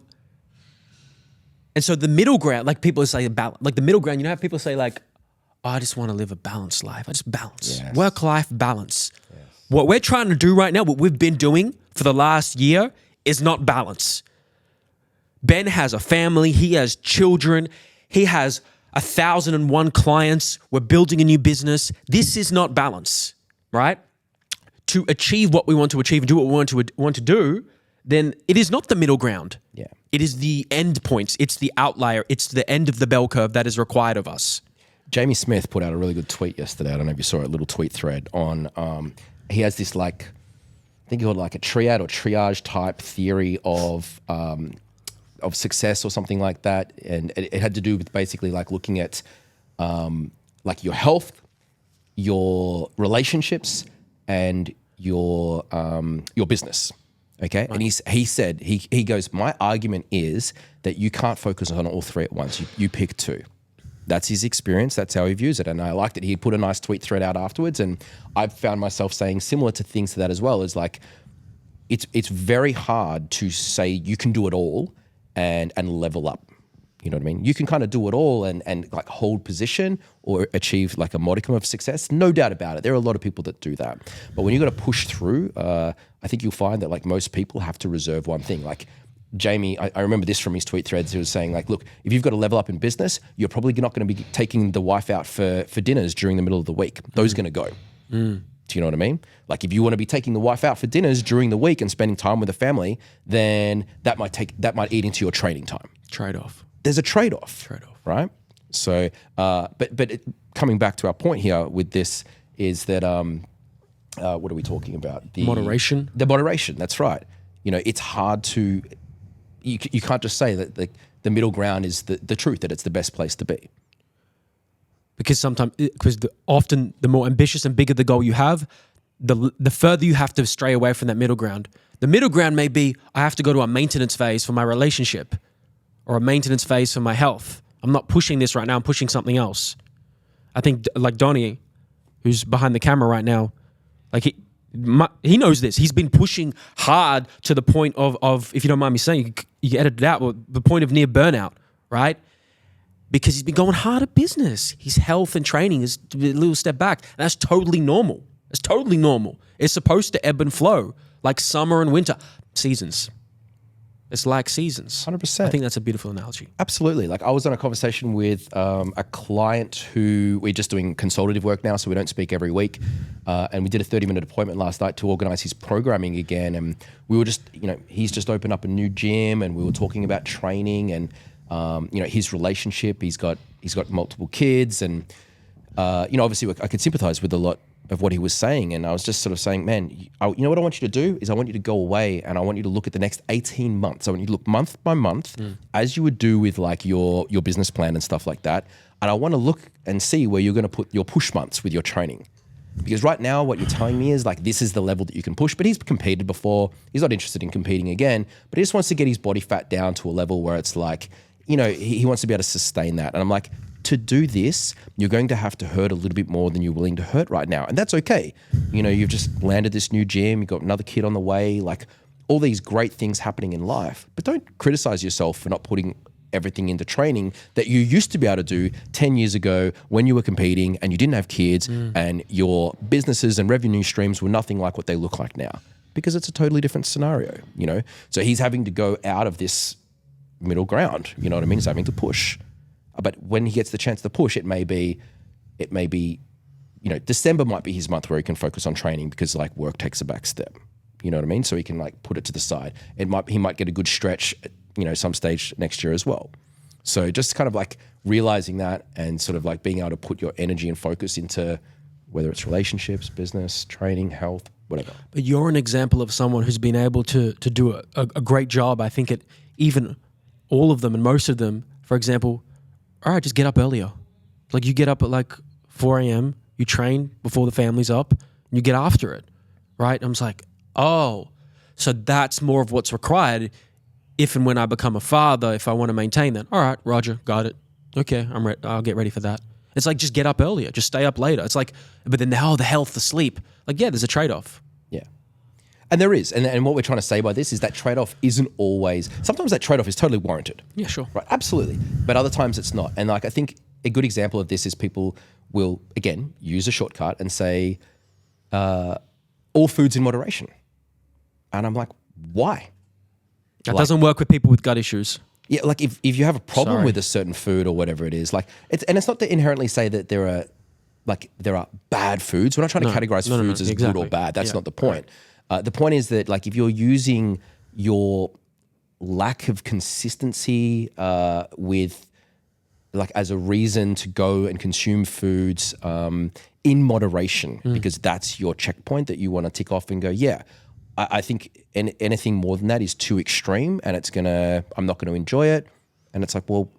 A: so the middle ground, people say about the middle ground, how people say I just want to live a balanced life. I just balance. Yes. Work-life balance. Yes. What we're trying to do right now, what we've been doing for the last year, is not balance. Ben has a family. He has children. He has 1,001 clients. We're building a new business. This is not balance, right? To achieve what we want to achieve and do what we want to do, then it is not the middle ground.
B: Yeah.
A: It is the end points. It's the outlier. It's the end of the bell curve that is required of us.
B: Jamie Smith put out a really good tweet yesterday. I don't know if you saw it, a little tweet thread on, he has this I think he called a triad or triage type theory of success or something like that. And it had to do with basically looking at your health, your relationships, and your business. Okay. Right. And he said, he goes, my argument is that you can't focus on all three at once. You pick two. That's his experience. That's how he views it. And I liked it. He put a nice tweet thread out afterwards. And I've found myself saying similar to things to that as well, is it's very hard to say you can do it all and level up. You know what I mean? You can kind of do it all and hold position or achieve a modicum of success. No doubt about it. There are a lot of people that do that. But when you got to push through, I think you'll find that most people have to reserve one thing. Jamie, I remember this from his tweet threads. He was saying look, if you've got to level up in business, you're probably not going to be taking the wife out for dinners during the middle of the week. Those are going to go. Do Do you know what I mean? Like if you want to be taking the wife out for dinners during the week and spending time with the family, then that might eat into your training time.
A: Trade-off.
B: There's a trade-off. Right? So, coming back to our point here with this is that, what are we talking about?
A: Moderation.
B: The moderation, that's right. You know, it's hard to, you can't just say that the middle ground is the truth, that it's the best place to be.
A: Because often the more ambitious and bigger the goal you have, the further you have to stray away from that middle ground. The middle ground may be, I have to go to a maintenance phase for my relationship or a maintenance phase for my health. I'm not pushing this right now, I'm pushing something else. I think like Donnie, who's behind the camera right now, like he knows this. He's been pushing hard to the point of if you don't mind me saying, you edit it out, but the point of near burnout, right? Because he's been going hard at business. His health and training is a little step back. And that's totally normal. It's totally normal. It's supposed to ebb and flow, like summer and winter. Seasons. It's like seasons.
B: 100%.
A: I think that's a beautiful analogy.
B: Absolutely. Like I was on a conversation with a client who we're just doing consultative work now, so we don't speak every week. And we did a 30-minute appointment last night to organize his programming again. And we were just, he's just opened up a new gym and we were talking about training and, his relationship. He's got multiple kids and, obviously I could sympathize with a lot of what he was saying. And I was just sort of saying, man, you know what I want you to do is I want you to go away and I want you to look at the next 18 months. I want you to look month by month as you would do with like your business plan and stuff like that. And I want to look and see where you're going to put your push months with your training. Because right now what you're telling me is like, this is the level that you can push, but he's competed before. He's not interested in competing again, but he just wants to get his body fat down to a level where it's like, he wants to be able to sustain that. And I'm like, to do this, you're going to have to hurt a little bit more than you're willing to hurt right now. And that's okay. You've just landed this new gym, you've got another kid on the way, like all these great things happening in life. But don't criticize yourself for not putting everything into training that you used to be able to do 10 years ago when you were competing and you didn't have kids and your businesses and revenue streams were nothing like what they look like now, because it's a totally different scenario, So he's having to go out of this middle ground, you know what I mean? He's having to push. But when he gets the chance to push, it may be, December might be his month where he can focus on training because like work takes a back step. You know what I mean? So he can like put it to the side. He might get a good stretch, some stage next year as well. So just kind of like realizing that and sort of like being able to put your energy and focus into whether it's relationships, business, training, health, whatever.
A: But you're an example of someone who's been able to do a great job. I think even all of them and most of them, for example, all right, just get up earlier. Like you get up at like 4 a.m., you train before the family's up, and you get after it, right? I'm just like, oh, so that's more of what's required if and when I become a father, if I want to maintain that. All right, Roger, got it. Okay, I'm ready. I'll get ready for that. It's like, just get up earlier, just stay up later. It's like, but then the health, the sleep. Like, yeah, there's a trade-off.
B: Yeah. And there is. And what we're trying to say by this is that trade-off isn't always, sometimes that trade-off is totally warranted.
A: Yeah, sure.
B: Right, absolutely. But other times it's not. And like, I think a good example of this is people will, again, use a shortcut and say, all foods in moderation. And I'm like, why?
A: That doesn't work with people with gut issues.
B: Yeah, like if you have a problem with a certain food or whatever it is, like it's not to inherently say that there are bad foods. We're not trying to categorize foods as good or bad. That's not the point. The point is that like if you're using your lack of consistency with like as a reason to go and consume foods in moderation, because that's your checkpoint that you want to tick off and go, yeah, I think anything more than that is too extreme and I'm not going to enjoy it. And it's like, well,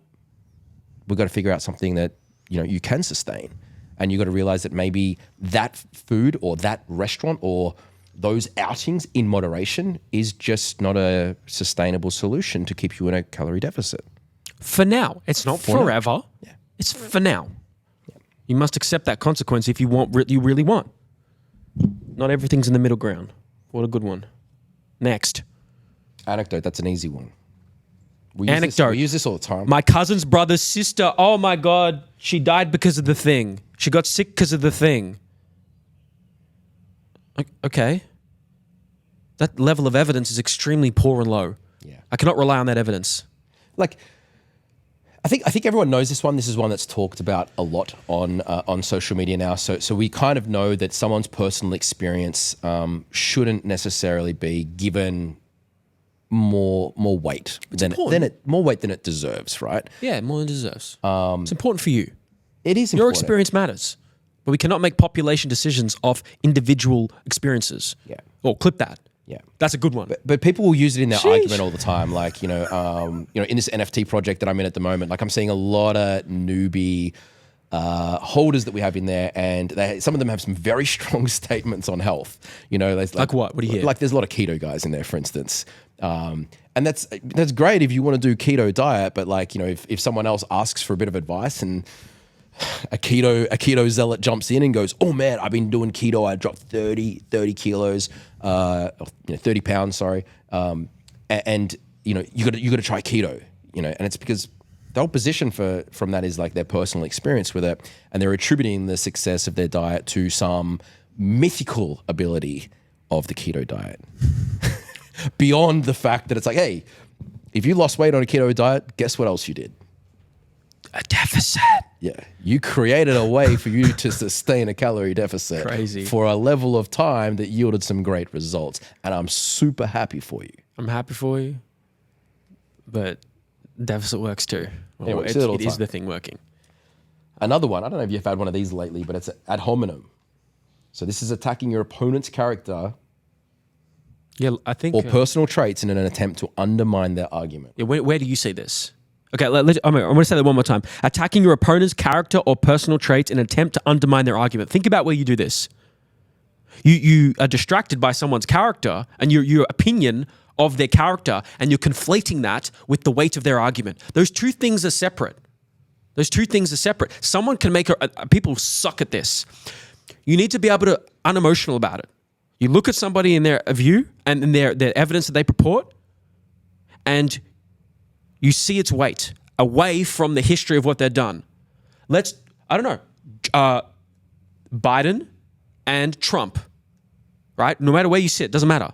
B: we've got to figure out something that, you can sustain. And you got to realize that maybe that food or that restaurant or those outings in moderation is just not a sustainable solution to keep you in a calorie deficit.
A: For now. It's not forever. Yeah. It's for now. Yeah. You must accept that consequence if you really want. Not everything's in the middle ground. What a good one. Next.
B: Anecdote. That's an easy one. We use this all the time.
A: My cousin's brother's sister. Oh my God. She died because of the thing. She got sick because of the thing. Okay. That level of evidence is extremely poor and low.
B: Yeah.
A: I cannot rely on that evidence.
B: Like, I think everyone knows this one. This is one that's talked about a lot on social media now. So we kind of know that someone's personal experience shouldn't necessarily be given more weight than it deserves, right?
A: Yeah, more than it deserves. It's important for you.
B: It is important.
A: Your experience matters, but we cannot make population decisions off individual experiences.
B: Yeah.
A: Or clip that.
B: Yeah,
A: that's a good one.
B: But people will use it in their argument all the time. Like, in this NFT project that I'm in at the moment, like I'm seeing a lot of newbie holders that we have in there, and some of them have some very strong statements on health. Like
A: what? What do you hear?
B: Like there's a lot of keto guys in there, for instance. And that's great if you want to do keto diet, but like, if someone else asks for a bit of advice and a keto zealot jumps in and goes, "Oh man, I've been doing keto. I dropped 30 kilos, 30 pounds, sorry. And you got to try keto, and it's because the whole position from that is like their personal experience with it, and they're attributing the success of their diet to some mythical ability of the keto diet. Beyond the fact that it's like, hey, if you lost weight on a keto diet, guess what else you did?
A: A deficit.
B: Yeah, you created a way for you to sustain a calorie deficit.
A: Crazy.
B: For a level of time that yielded some great results. And I'm super happy for you.
A: I'm happy for you, but deficit works too.
B: It works
A: it
B: all the
A: is
B: time.
A: the thing working.
B: Another one, I don't know if you've had one of these lately, but it's ad hominem. So this is attacking your opponent's character
A: Yeah, I think.
B: or personal traits in an attempt to undermine their argument.
A: Yeah, where do you see this? Okay, I'm going to say that one more time. Attacking your opponent's character or personal traits in an attempt to undermine their argument. Think about where you do this. You are distracted by someone's character and your opinion of their character, and you're conflating that with the weight of their argument. Those two things are separate. Someone can make people suck at this. You need to be able to unemotional about it. You look at somebody in their view and in their evidence that they purport, and you see its weight away from the history of what they've done. Biden and Trump, right? No matter where you sit, doesn't matter.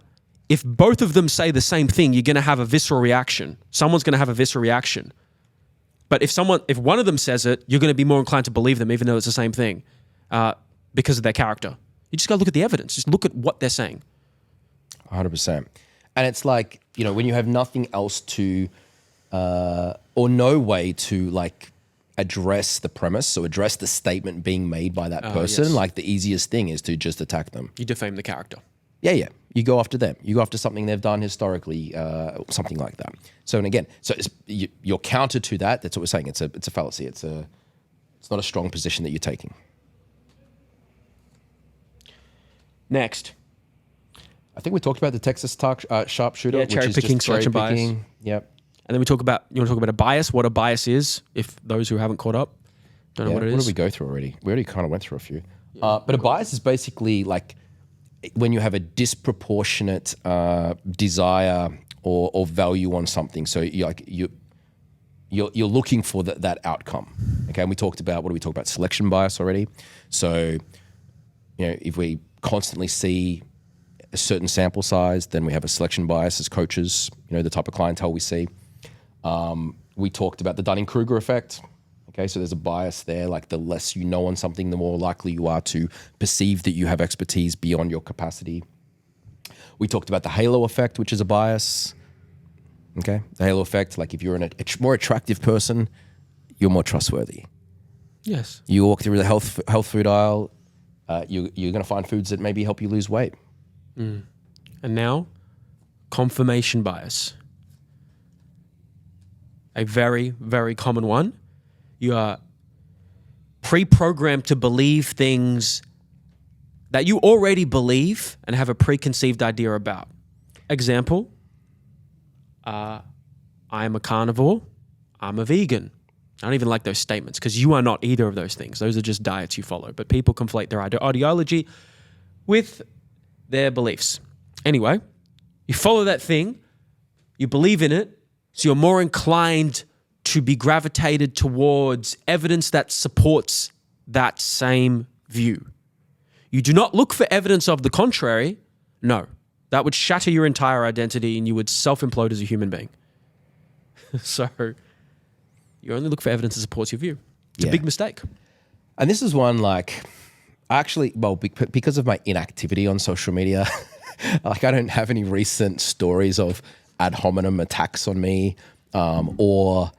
A: If both of them say the same thing, you're going to have a visceral reaction. Someone's going to have a visceral reaction. But if one of them says it, you're going to be more inclined to believe them, even though it's the same thing, because of their character. You just got to look at the evidence. Just look at what they're saying.
B: 100%. And it's like, when you have nothing else to, or no way to like address the premise, so address the statement being made by that person,
A: yes.
B: like the easiest thing is to just attack them.
A: You defame the character.
B: Yeah. You go after them. You go after something they've done historically, something like that. So, and again, you're counter to that. That's what we're saying. It's a fallacy. It's not a strong position that you're taking.
A: Next.
B: I think we talked about the Texas sharpshooter,
A: Yeah,
B: which
A: cherry
B: is
A: picking,
B: just cherry
A: selection bias.
B: picking. Yep.
A: And then you want to talk about a bias, what a bias is, if those who haven't caught up don't know what it is.
B: What did we go through already? We already kind of went through a few. But a bias is basically like when you have a disproportionate desire or value on something. So you're looking for that outcome. Okay, and we talked about selection bias already. So if we constantly see a certain sample size, then we have a selection bias as coaches, the type of clientele we see. We talked about the Dunning-Kruger effect. Okay, so there's a bias there, like the less you know on something, the more likely you are to perceive that you have expertise beyond your capacity. We talked about the halo effect, which is a bias. Okay, the halo effect, like if you're a more attractive person, you're more trustworthy.
A: Yes.
B: You walk through the health food aisle, you're going to find foods that maybe help you lose weight.
A: And now, confirmation bias. A very, very common one. You are pre-programmed to believe things that you already believe and have a preconceived idea about. Example, I am a carnivore, I'm a vegan. I don't even like those statements because you are not either of those things. Those are just diets you follow. But people conflate their ideology with their beliefs. Anyway, you follow that thing, you believe in it, so you're more inclined to be gravitated towards evidence that supports that same view. You do not look for evidence of the contrary. No, that would shatter your entire identity and you would self-implode as a human being. So You only look for evidence that supports your view. It's a
B: Yeah.
A: big mistake.
B: And this is one like, because of my inactivity on social media, like I don't have any recent stories of ad hominem attacks on me, or,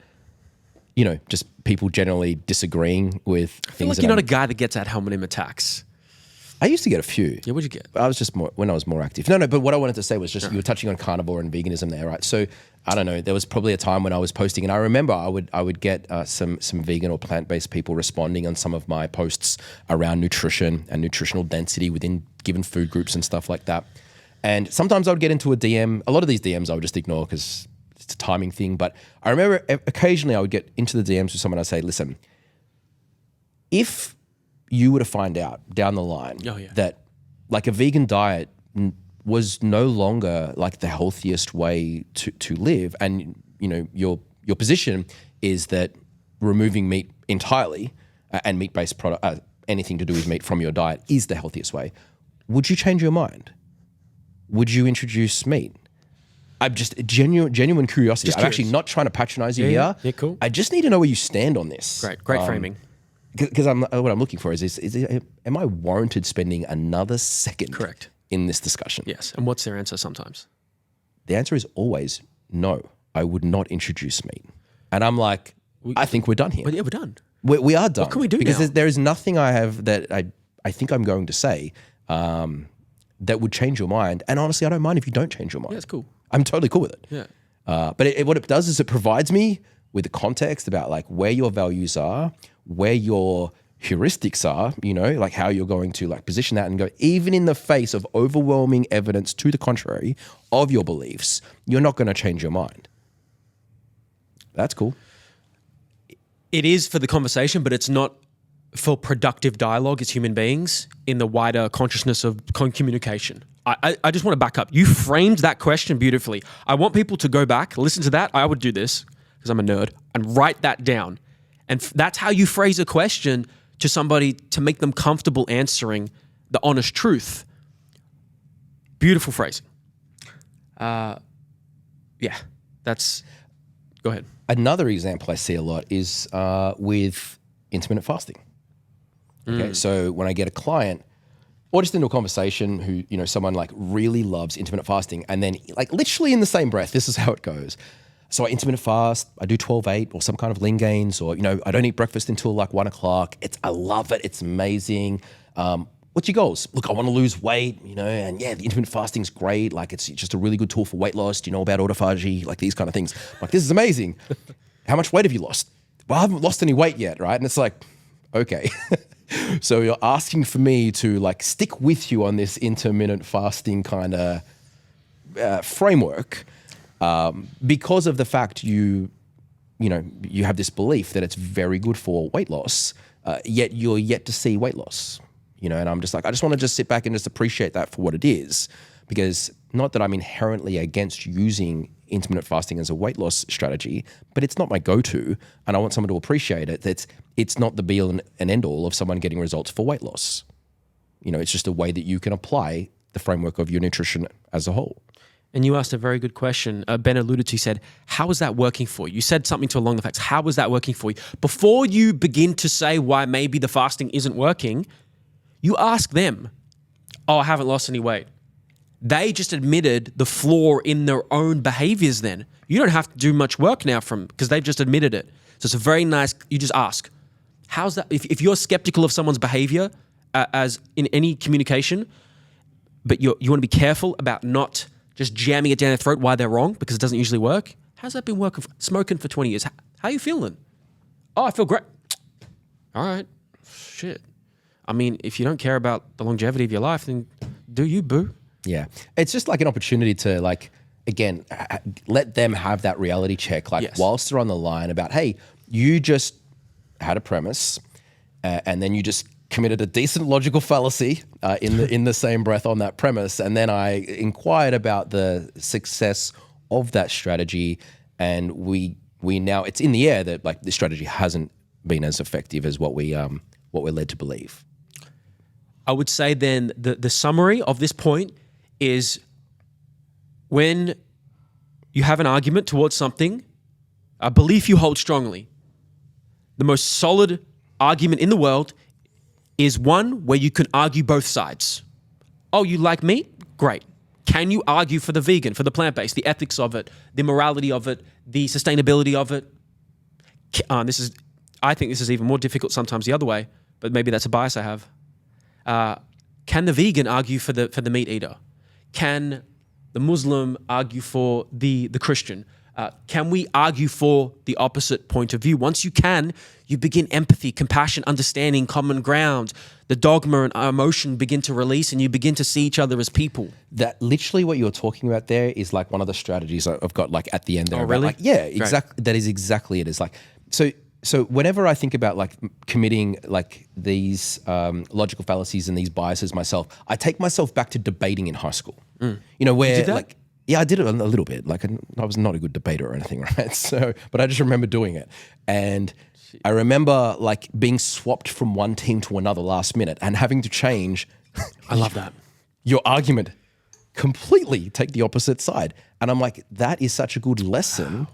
B: you know, just people generally disagreeing with
A: I feel
B: things.
A: like you're not a guy that gets ad hominem attacks.
B: I used to get a few.
A: Yeah, what'd you get?
B: I was just more when I was more active. No, but what I wanted to say was just you were touching on carnivore and veganism there, right? So I don't know. There was probably a time when I was posting, and I remember I would get some vegan or plant-based people responding on some of my posts around nutrition and nutritional density within given food groups and stuff like that. And sometimes I would get into a DM. A lot of these DMs I would just ignore because it's a timing thing. But I remember occasionally I would get into the DMs with someone. I'd say, listen, if you were to find out down the line that like a vegan diet was no longer like the healthiest way to live, and you know your position is that removing meat entirely and meat-based product, anything to do with meat from your diet is the healthiest way, would you change your mind? Would you introduce meat? I'm just genuine curiosity.
A: Just
B: I'm
A: curious.
B: actually not trying to patronize you here.
A: Yeah, cool.
B: I just need to know where you stand on this.
A: Great framing.
B: Because what I'm looking for is am I warranted spending another second
A: Correct.
B: in this discussion?
A: Yes. And what's their answer sometimes?
B: The answer is always no. I would not introduce meat. And I'm like, I think we're done here.
A: But yeah, we're done.
B: We are done.
A: What can we do
B: because
A: now?
B: there is nothing I have that I think I'm going to say that would change your mind. And honestly, I don't mind if you don't change your mind.
A: Yeah, it's cool.
B: I'm totally cool with it.
A: Yeah.
B: But what it does is it provides me with the context about like where your values are, where your heuristics are, you know, like how you're going to like position that and go, even in the face of overwhelming evidence to the contrary of your beliefs, you're not going to change your mind. That's cool.
A: It is for the conversation, but it's not for productive dialogue as human beings in the wider consciousness of communication. I just want to back up. You framed that question beautifully. I want people to go back, listen to that. I would do this because I'm a nerd, and write that down. And that's how you phrase a question to somebody to make them comfortable answering the honest truth. Beautiful phrasing. Yeah, that's... Go ahead.
B: Another example I see a lot is with intermittent fasting. Okay, so when I get a client or just into a conversation who, you know, someone like really loves intermittent fasting, and then like literally in the same breath, this is how it goes. So I intermittent fast, I do 12-8 or some kind of lean gains, or, you know, I don't eat breakfast until like 1 o'clock. I love it. It's amazing. What's your goals? Look, I want to lose weight, you know, and yeah, the intermittent fasting's great. Like it's just a really good tool for weight loss. Do you know about autophagy? Like these kind of things. Like this is amazing. How much weight have you lost? Well, I haven't lost any weight yet, right? And it's like, okay. So you're asking for me to like stick with you on this intermittent fasting kind of framework because of the fact you have this belief that it's very good for weight loss, yet you're yet to see weight loss. You know, and I'm just like, I just want to just sit back and just appreciate that for what it is, because not that I'm inherently against using intermittent fasting as a weight loss strategy, but it's not my go-to, and I want someone to appreciate it. That it's not the be-all and end-all of someone getting results for weight loss. You know, it's just a way that you can apply the framework of your nutrition as a whole.
A: And you asked a very good question. Ben alluded to, said, how is that working for you? You said something to along the facts. How is that working for you? Before you begin to say why maybe the fasting isn't working, you ask them, oh, I haven't lost any weight. They just admitted the flaw in their own behaviors then. You don't have to do much work now because they've just admitted it. So it's a very nice, you just ask, how's that? If you're skeptical of someone's behavior as in any communication, but you want to be careful about not just jamming it down their throat while they're wrong, because it doesn't usually work. How's that been working? Smoking for 20 years. How are you feeling? Oh, I feel great. All right. Shit. I mean, if you don't care about the longevity of your life, then do you, boo?
B: Yeah. It's just like an opportunity to like, again, let them have that reality check, like whilst they're on the line about, hey, you just had a premise and then you just committed a decent logical fallacy in the same breath on that premise. And then I inquired about the success of that strategy, and we now, it's in the air that like the strategy hasn't been as effective as what we're led to believe.
A: I would say then the summary of this point is when you have an argument towards something, a belief you hold strongly, the most solid argument in the world is one where you can argue both sides. Oh, you like meat? Great. Can you argue for the vegan, for the plant-based, the ethics of it, the morality of it, the sustainability of it? I think this is even more difficult sometimes the other way, but maybe that's a bias I have. Can the vegan argue for the meat eater? Can the Muslim argue for the Christian? Can we argue for the opposite point of view? Once you can, you begin empathy, compassion, understanding, common ground. The dogma and emotion begin to release, and you begin to see each other as people.
B: That literally what you're talking about there is like one of the strategies I've got like at the end there.
A: Oh, really?
B: Like, yeah, exactly. That is exactly it. It's like, so whenever I think about like committing like these logical fallacies and these biases myself, I take myself back to debating in high school. You know, where
A: You did that?
B: like, yeah, I did it a little bit. Like I was not a good debater or anything, right? So, but I just remember doing it. And I remember like being swapped from one team to another last minute and having to change.
A: I love that.
B: Your argument, completely take the opposite side. And I'm like, that is such a good lesson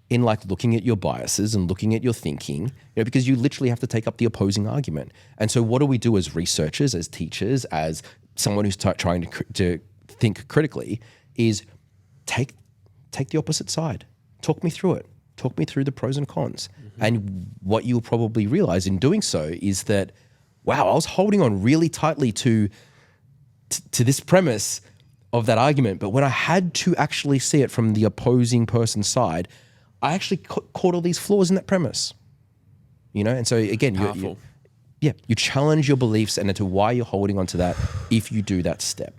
B: in like looking at your biases and looking at your thinking, you know, because you literally have to take up the opposing argument. And so what do we do as researchers, as teachers, as someone who's trying to think critically is take the opposite side. Talk me through it. Talk me through the pros and cons. Mm-hmm. And what you'll probably realize in doing so is that, wow, I was holding on really tightly to this premise of that argument. But when I had to actually see it from the opposing person's side, I actually caught all these flaws in that premise. You know? And so again, you challenge your beliefs and into why you're holding on to that if you do that step.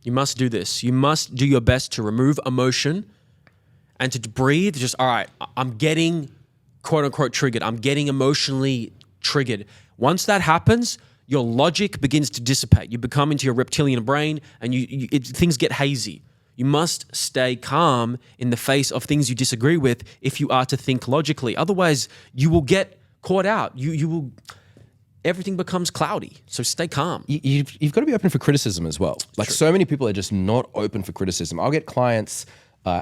A: You must do this. You must do your best to remove emotion and to breathe. Just, all right, I'm getting quote unquote triggered. I'm getting emotionally triggered. Once that happens, your logic begins to dissipate. You become into your reptilian brain and things get hazy. You must stay calm in the face of things you disagree with if you are to think logically. Otherwise, you will get caught out. You will... Everything becomes cloudy. So stay calm.
B: You've got to be open for criticism as well. Like so many people are just not open for criticism. I'll get clients,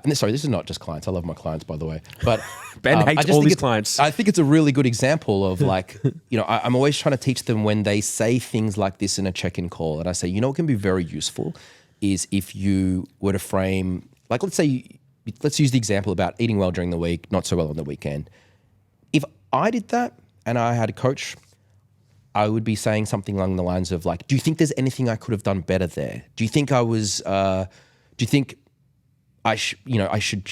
B: this is not just clients. I love my clients, by the way. But
A: Ben hates all these clients.
B: I think it's a really good example of like, you know, I'm always trying to teach them when they say things like this in a check-in call. And I say, you know what can be very useful is if you were to frame, like let's use the example about eating well during the week, not so well on the weekend. If I did that and I had a coach, I would be saying something along the lines of like, do you think there's anything I could have done better there? Do you think I should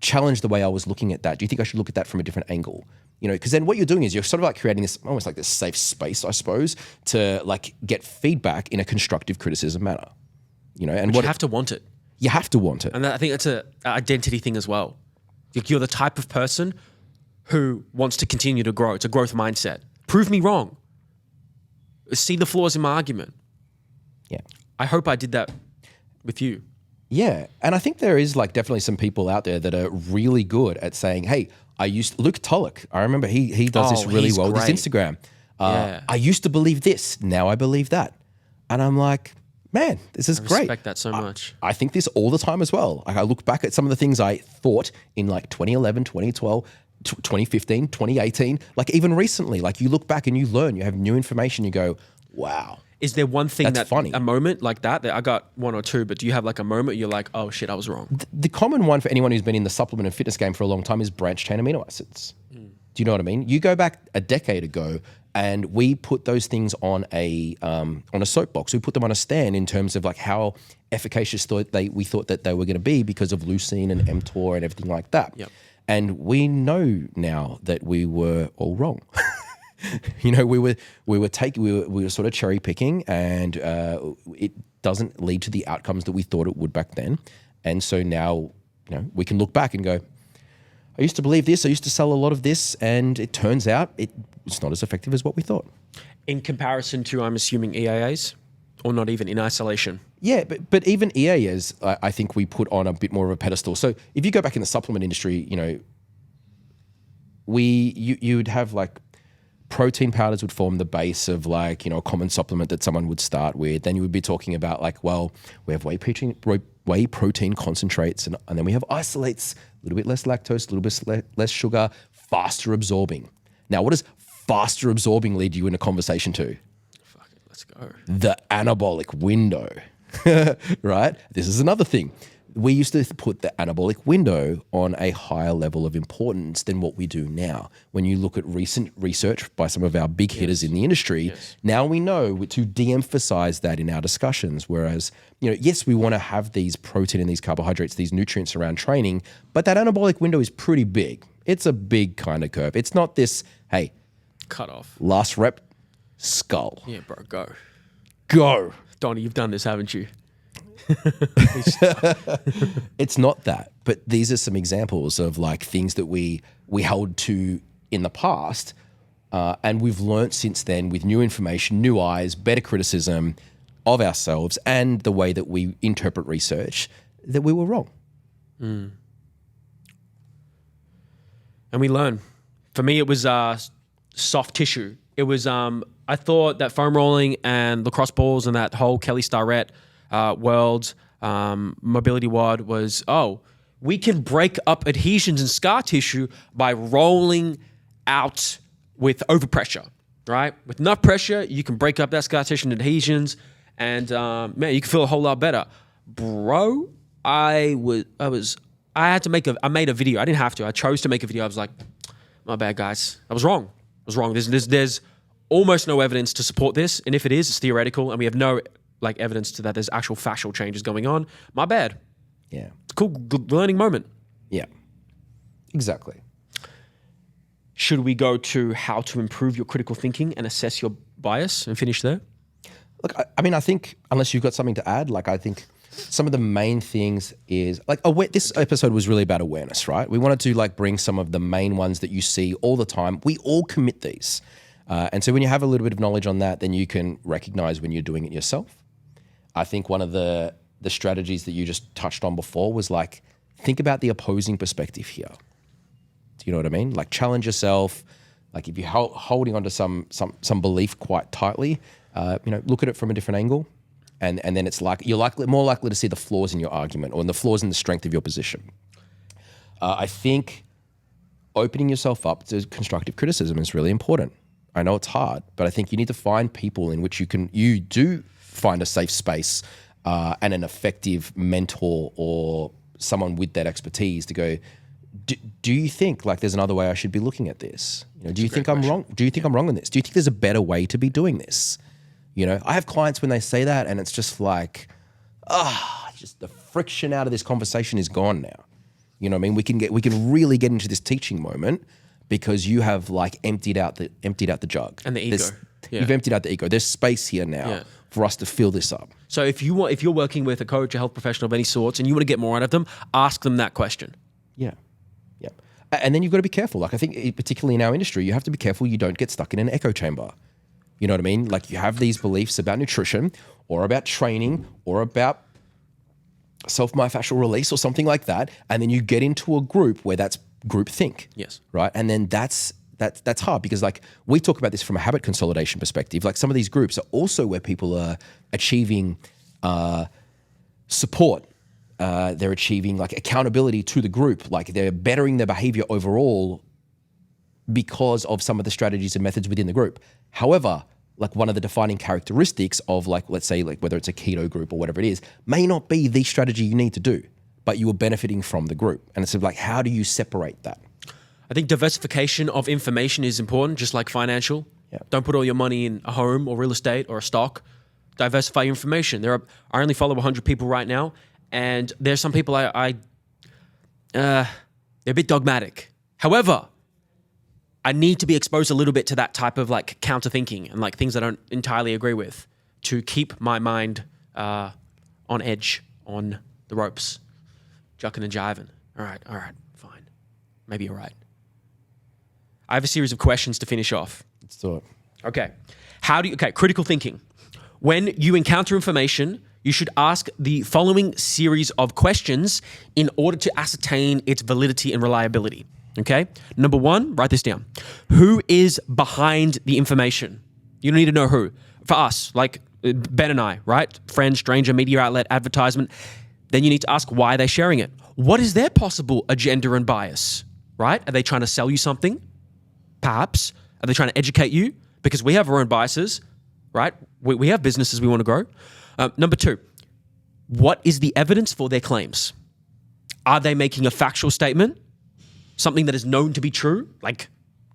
B: challenge the way I was looking at that? Do you think I should look at that from a different angle? You know, because then what you're doing is you're sort of like creating this, almost like this safe space, I suppose, to like get feedback in a constructive criticism manner. You know, and
A: you have to want it.
B: You have to want it.
A: And I think that's an identity thing as well. You're the type of person who wants to continue to grow. It's a growth mindset. Prove me wrong. See the flaws in my argument.
B: Yeah.
A: I hope I did that with you.
B: Yeah. And I think there is like definitely some people out there that are really good at saying, hey, Luke Tulloch, I remember he does this really well with his Instagram. I used to believe this, now I believe that. And I'm like, man, this is great. I
A: respect that so much.
B: I think this all the time as well. Like I look back at some of the things I thought in like 2011, 2012, 2015, 2018, like even recently, like you look back and you learn, you have new information, you go, wow.
A: Is there one thing
B: that's funny?
A: A moment like that I got one or two, but do you have like a moment you're like, oh shit, I was wrong?
B: The common one for anyone who's been in the supplement and fitness game for a long time is branched chain amino acids. Do you know what I mean? You go back a decade ago and we put those things on a soapbox. We put them on a stand in terms of like how efficacious we thought that they were going to be because of leucine and mTOR and everything like that.
A: Yep.
B: And we know now that we were all wrong. You know, we were sort of cherry picking, and it doesn't lead to the outcomes that we thought it would back then. And so now, you know, we can look back and go, I used to believe this, I used to sell a lot of this, and it turns out it's not as effective as what we thought.
A: In comparison to, I'm assuming, EAAs, or not even in isolation?
B: Yeah, but even EAAs, I think we put on a bit more of a pedestal. So if you go back in the supplement industry, you know, you would have like protein powders would form the base of like, you know, a common supplement that someone would start with. Then you would be talking about like, well, we have whey protein concentrates, and then we have isolates, a little bit less lactose, a little bit less sugar, faster absorbing. Now, what does faster absorbing lead you in a conversation to?
A: Fuck it, let's go.
B: The anabolic window, right? This is another thing. We used to put the anabolic window on a higher level of importance than what we do now. When you look at recent research by some of our big hitters in the industry, now we know to de-emphasize that in our discussions. Whereas, yes, we want to have these protein and these carbohydrates, these nutrients around training, but that anabolic window is pretty big. It's a big kind of curve. It's not this, hey,
A: cut off.
B: Last rep, skull.
A: Yeah, bro, go.
B: Go.
A: Donnie, you've done this, haven't you?
B: It's not that, but these are some examples of like things that we held to in the past, and we've learnt since then with new information, new eyes, better criticism of ourselves and the way that we interpret research, that we were wrong.
A: And we learn. For me, it was soft tissue. It was I thought that foam rolling and lacrosse balls and that whole Kelly Starrett world mobility WOD was, we can break up adhesions and scar tissue by rolling out with overpressure, right? With enough pressure, you can break up that scar tissue and adhesions, and man, you can feel a whole lot better. Bro, I made a video. I didn't have to. I chose to make a video. I was like, my bad, guys. I was wrong. There's almost no evidence to support this, and if it is, it's theoretical, and we have no evidence to that there's actual factual changes going on. My bad.
B: Yeah.
A: It's a cool learning moment.
B: Yeah. Exactly.
A: Should we go to how to improve your critical thinking and assess your bias and finish there?
B: Look, I think unless you've got something to add, I think some of the main things is this episode was really about awareness, right? We wanted to bring some of the main ones that you see all the time. We all commit these. And so when you have a little bit of knowledge on that, then you can recognize when you're doing it yourself. I think one of the strategies that you just touched on before was think about the opposing perspective here. Do you know what I mean? Challenge yourself. If you're holding onto some belief quite tightly, look at it from a different angle. And then it's you're more likely to see the flaws in your argument or the flaws in the strength of your position. I think opening yourself up to constructive criticism is really important. I know it's hard, but I think you need to find people in which you do find a safe space and an effective mentor or someone with that expertise to go, do you think there's another way I should be looking at this? Do you think I'm wrong? Do you think I'm wrong on this? Do you think there's a better way to be doing this? I have clients when they say that and it's just just the friction out of this conversation is gone now. You know what I mean? We can really get into this teaching moment because you have emptied out the jug
A: and the ego.
B: You've emptied out the ego. There's space here now for us to fill this up.
A: So if you're working with a coach, a health professional of any sorts, and you want to get more out of them, ask them that question.
B: Yeah. And then you've got to be careful. I think particularly in our industry, you have to be careful you don't get stuck in an echo chamber. You know what I mean? You have these beliefs about nutrition or about training or about self-myofascial release or something like that, and then you get into a group where that's group think.
A: Yes.
B: Right? And then that's hard because we talk about this from a habit consolidation perspective. Some of these groups are also where people are achieving support. They're achieving accountability to the group. They're bettering their behavior overall because of some of the strategies and methods within the group. However, one of the defining characteristics of let's say whether it's a keto group or whatever it is, may not be the strategy you need to do, but you are benefiting from the group. And it's how do you separate that?
A: I think diversification of information is important, just like financial.
B: Yeah.
A: Don't put all your money in a home or real estate or a stock. Diversify your information. I only follow 100 people right now, and there's some people they're a bit dogmatic. However, I need to be exposed a little bit to that type of counter thinking and things I don't entirely agree with to keep my mind on edge, on the ropes, jucking and jiving. All right, fine. Maybe you're right. I have a series of questions to finish off.
B: Let's do it.
A: Okay. Critical thinking. When you encounter information, you should ask the following series of questions in order to ascertain its validity and reliability. Okay? Number one, write this down. Who is behind the information? You don't need to know who. For us, Ben and I, right? Friend, stranger, media outlet, advertisement. Then you need to ask why they're sharing it. What is their possible agenda and bias, right? Are they trying to sell you something? Perhaps. Are they trying to educate you? Because we have our own biases, right? We have businesses we want to grow. Number 2, what is the evidence for their claims? Are they making a factual statement? Something that is known to be true, like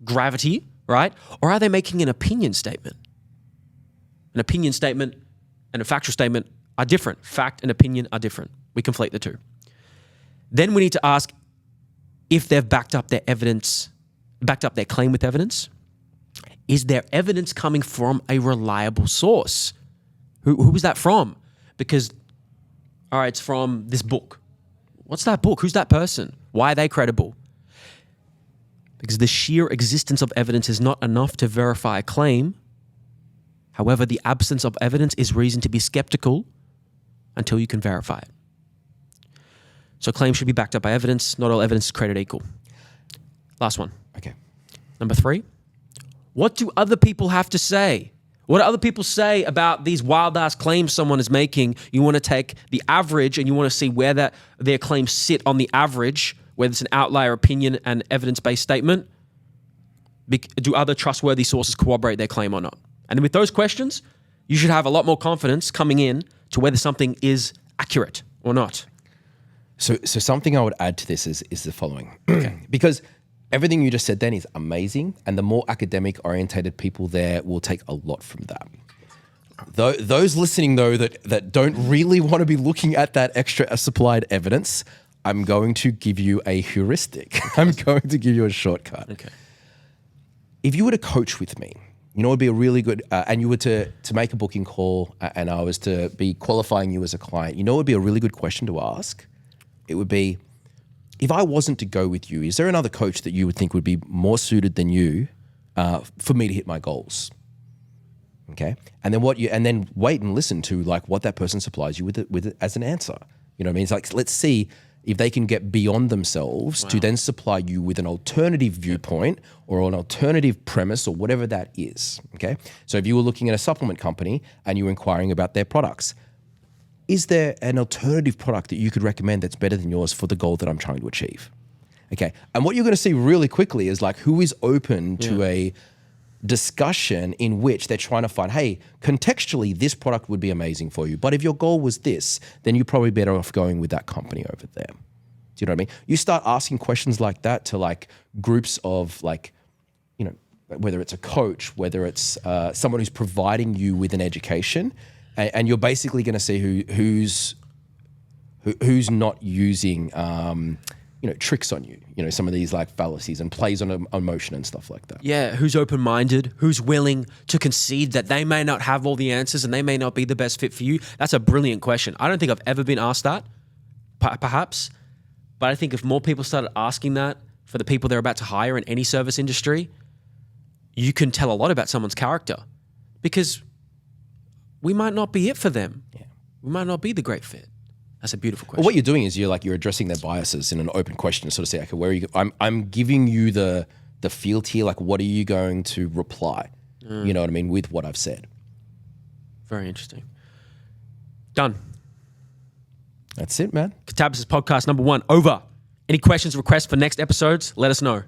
A: gravity, right? Or are they making an opinion statement? An opinion statement and a factual statement are different. Fact and opinion are different. We conflate the two. Then we need to ask if they've backed up their claim with evidence. Is their evidence coming from a reliable source? Who is that from? Because, all right, it's from this book. What's that book? Who's that person? Why are they credible? Because the sheer existence of evidence is not enough to verify a claim. However, the absence of evidence is reason to be skeptical until you can verify it. So claims should be backed up by evidence. Not all evidence is created equal. Last one.
B: Okay.
A: Number 3. What do other people have to say? What do other people say about these wild-ass claims someone is making? You want to take the average and you want to see where their claims sit on the average, whether it's an outlier opinion and evidence-based statement. Do other trustworthy sources corroborate their claim or not? And with those questions, you should have a lot more confidence coming in to whether something is accurate or not.
B: So something I would add to this is the following. Okay. Because everything you just said then is amazing, and the more academic-orientated people there will take a lot from that. Those listening, though, that don't really want to be looking at that extra supplied evidence, I'm going to give you a heuristic. I'm going to give you a shortcut.
A: Okay.
B: If you were to coach with me, you know, it'd be a really good, and you were to make a booking call and I was to be qualifying you as a client, you know, it would be a really good question to ask. It would be, if I wasn't to go with you, is there another coach that you would think would be more suited than you for me to hit my goals? Okay. And then wait and listen to like what that person supplies you with it as an answer. You know what I mean? It's like, let's see if they can get beyond themselves to then supply you with an alternative viewpoint or an alternative premise or whatever that is. Okay. So if you were looking at a supplement company and you were inquiring about their products, is there an alternative product that you could recommend that's better than yours for the goal that I'm trying to achieve? Okay. And what you're going to see really quickly is like who is open to a discussion in which they're trying to find, hey, contextually, this product would be amazing for you. But if your goal was this, then you're probably better off going with that company over there. Do you know what I mean? You start asking questions like that to like groups of like, you know, whether it's a coach, whether it's someone who's providing you with an education, and you're basically going to see who's not using tricks on you. You know, some of these like fallacies and plays on emotion and stuff like that.
A: Yeah, who's open-minded, who's willing to concede that they may not have all the answers and they may not be the best fit for you. That's a brilliant question. I don't think I've ever been asked that, perhaps, but I think if more people started asking that for the people they're about to hire in any service industry, you can tell a lot about someone's character, because we might not be it for them. Yeah. We might not be the great fit. That's a beautiful question.
B: Well, what you're doing is you're addressing their biases in an open question to sort of say, okay, where are you? I'm giving you the field here. Like, what are you going to reply? You know what I mean? With what I've said.
A: Very interesting. Done.
B: That's it, man.
A: KATABASIS Podcast number 1 over. Any questions, requests for next episodes? Let us know.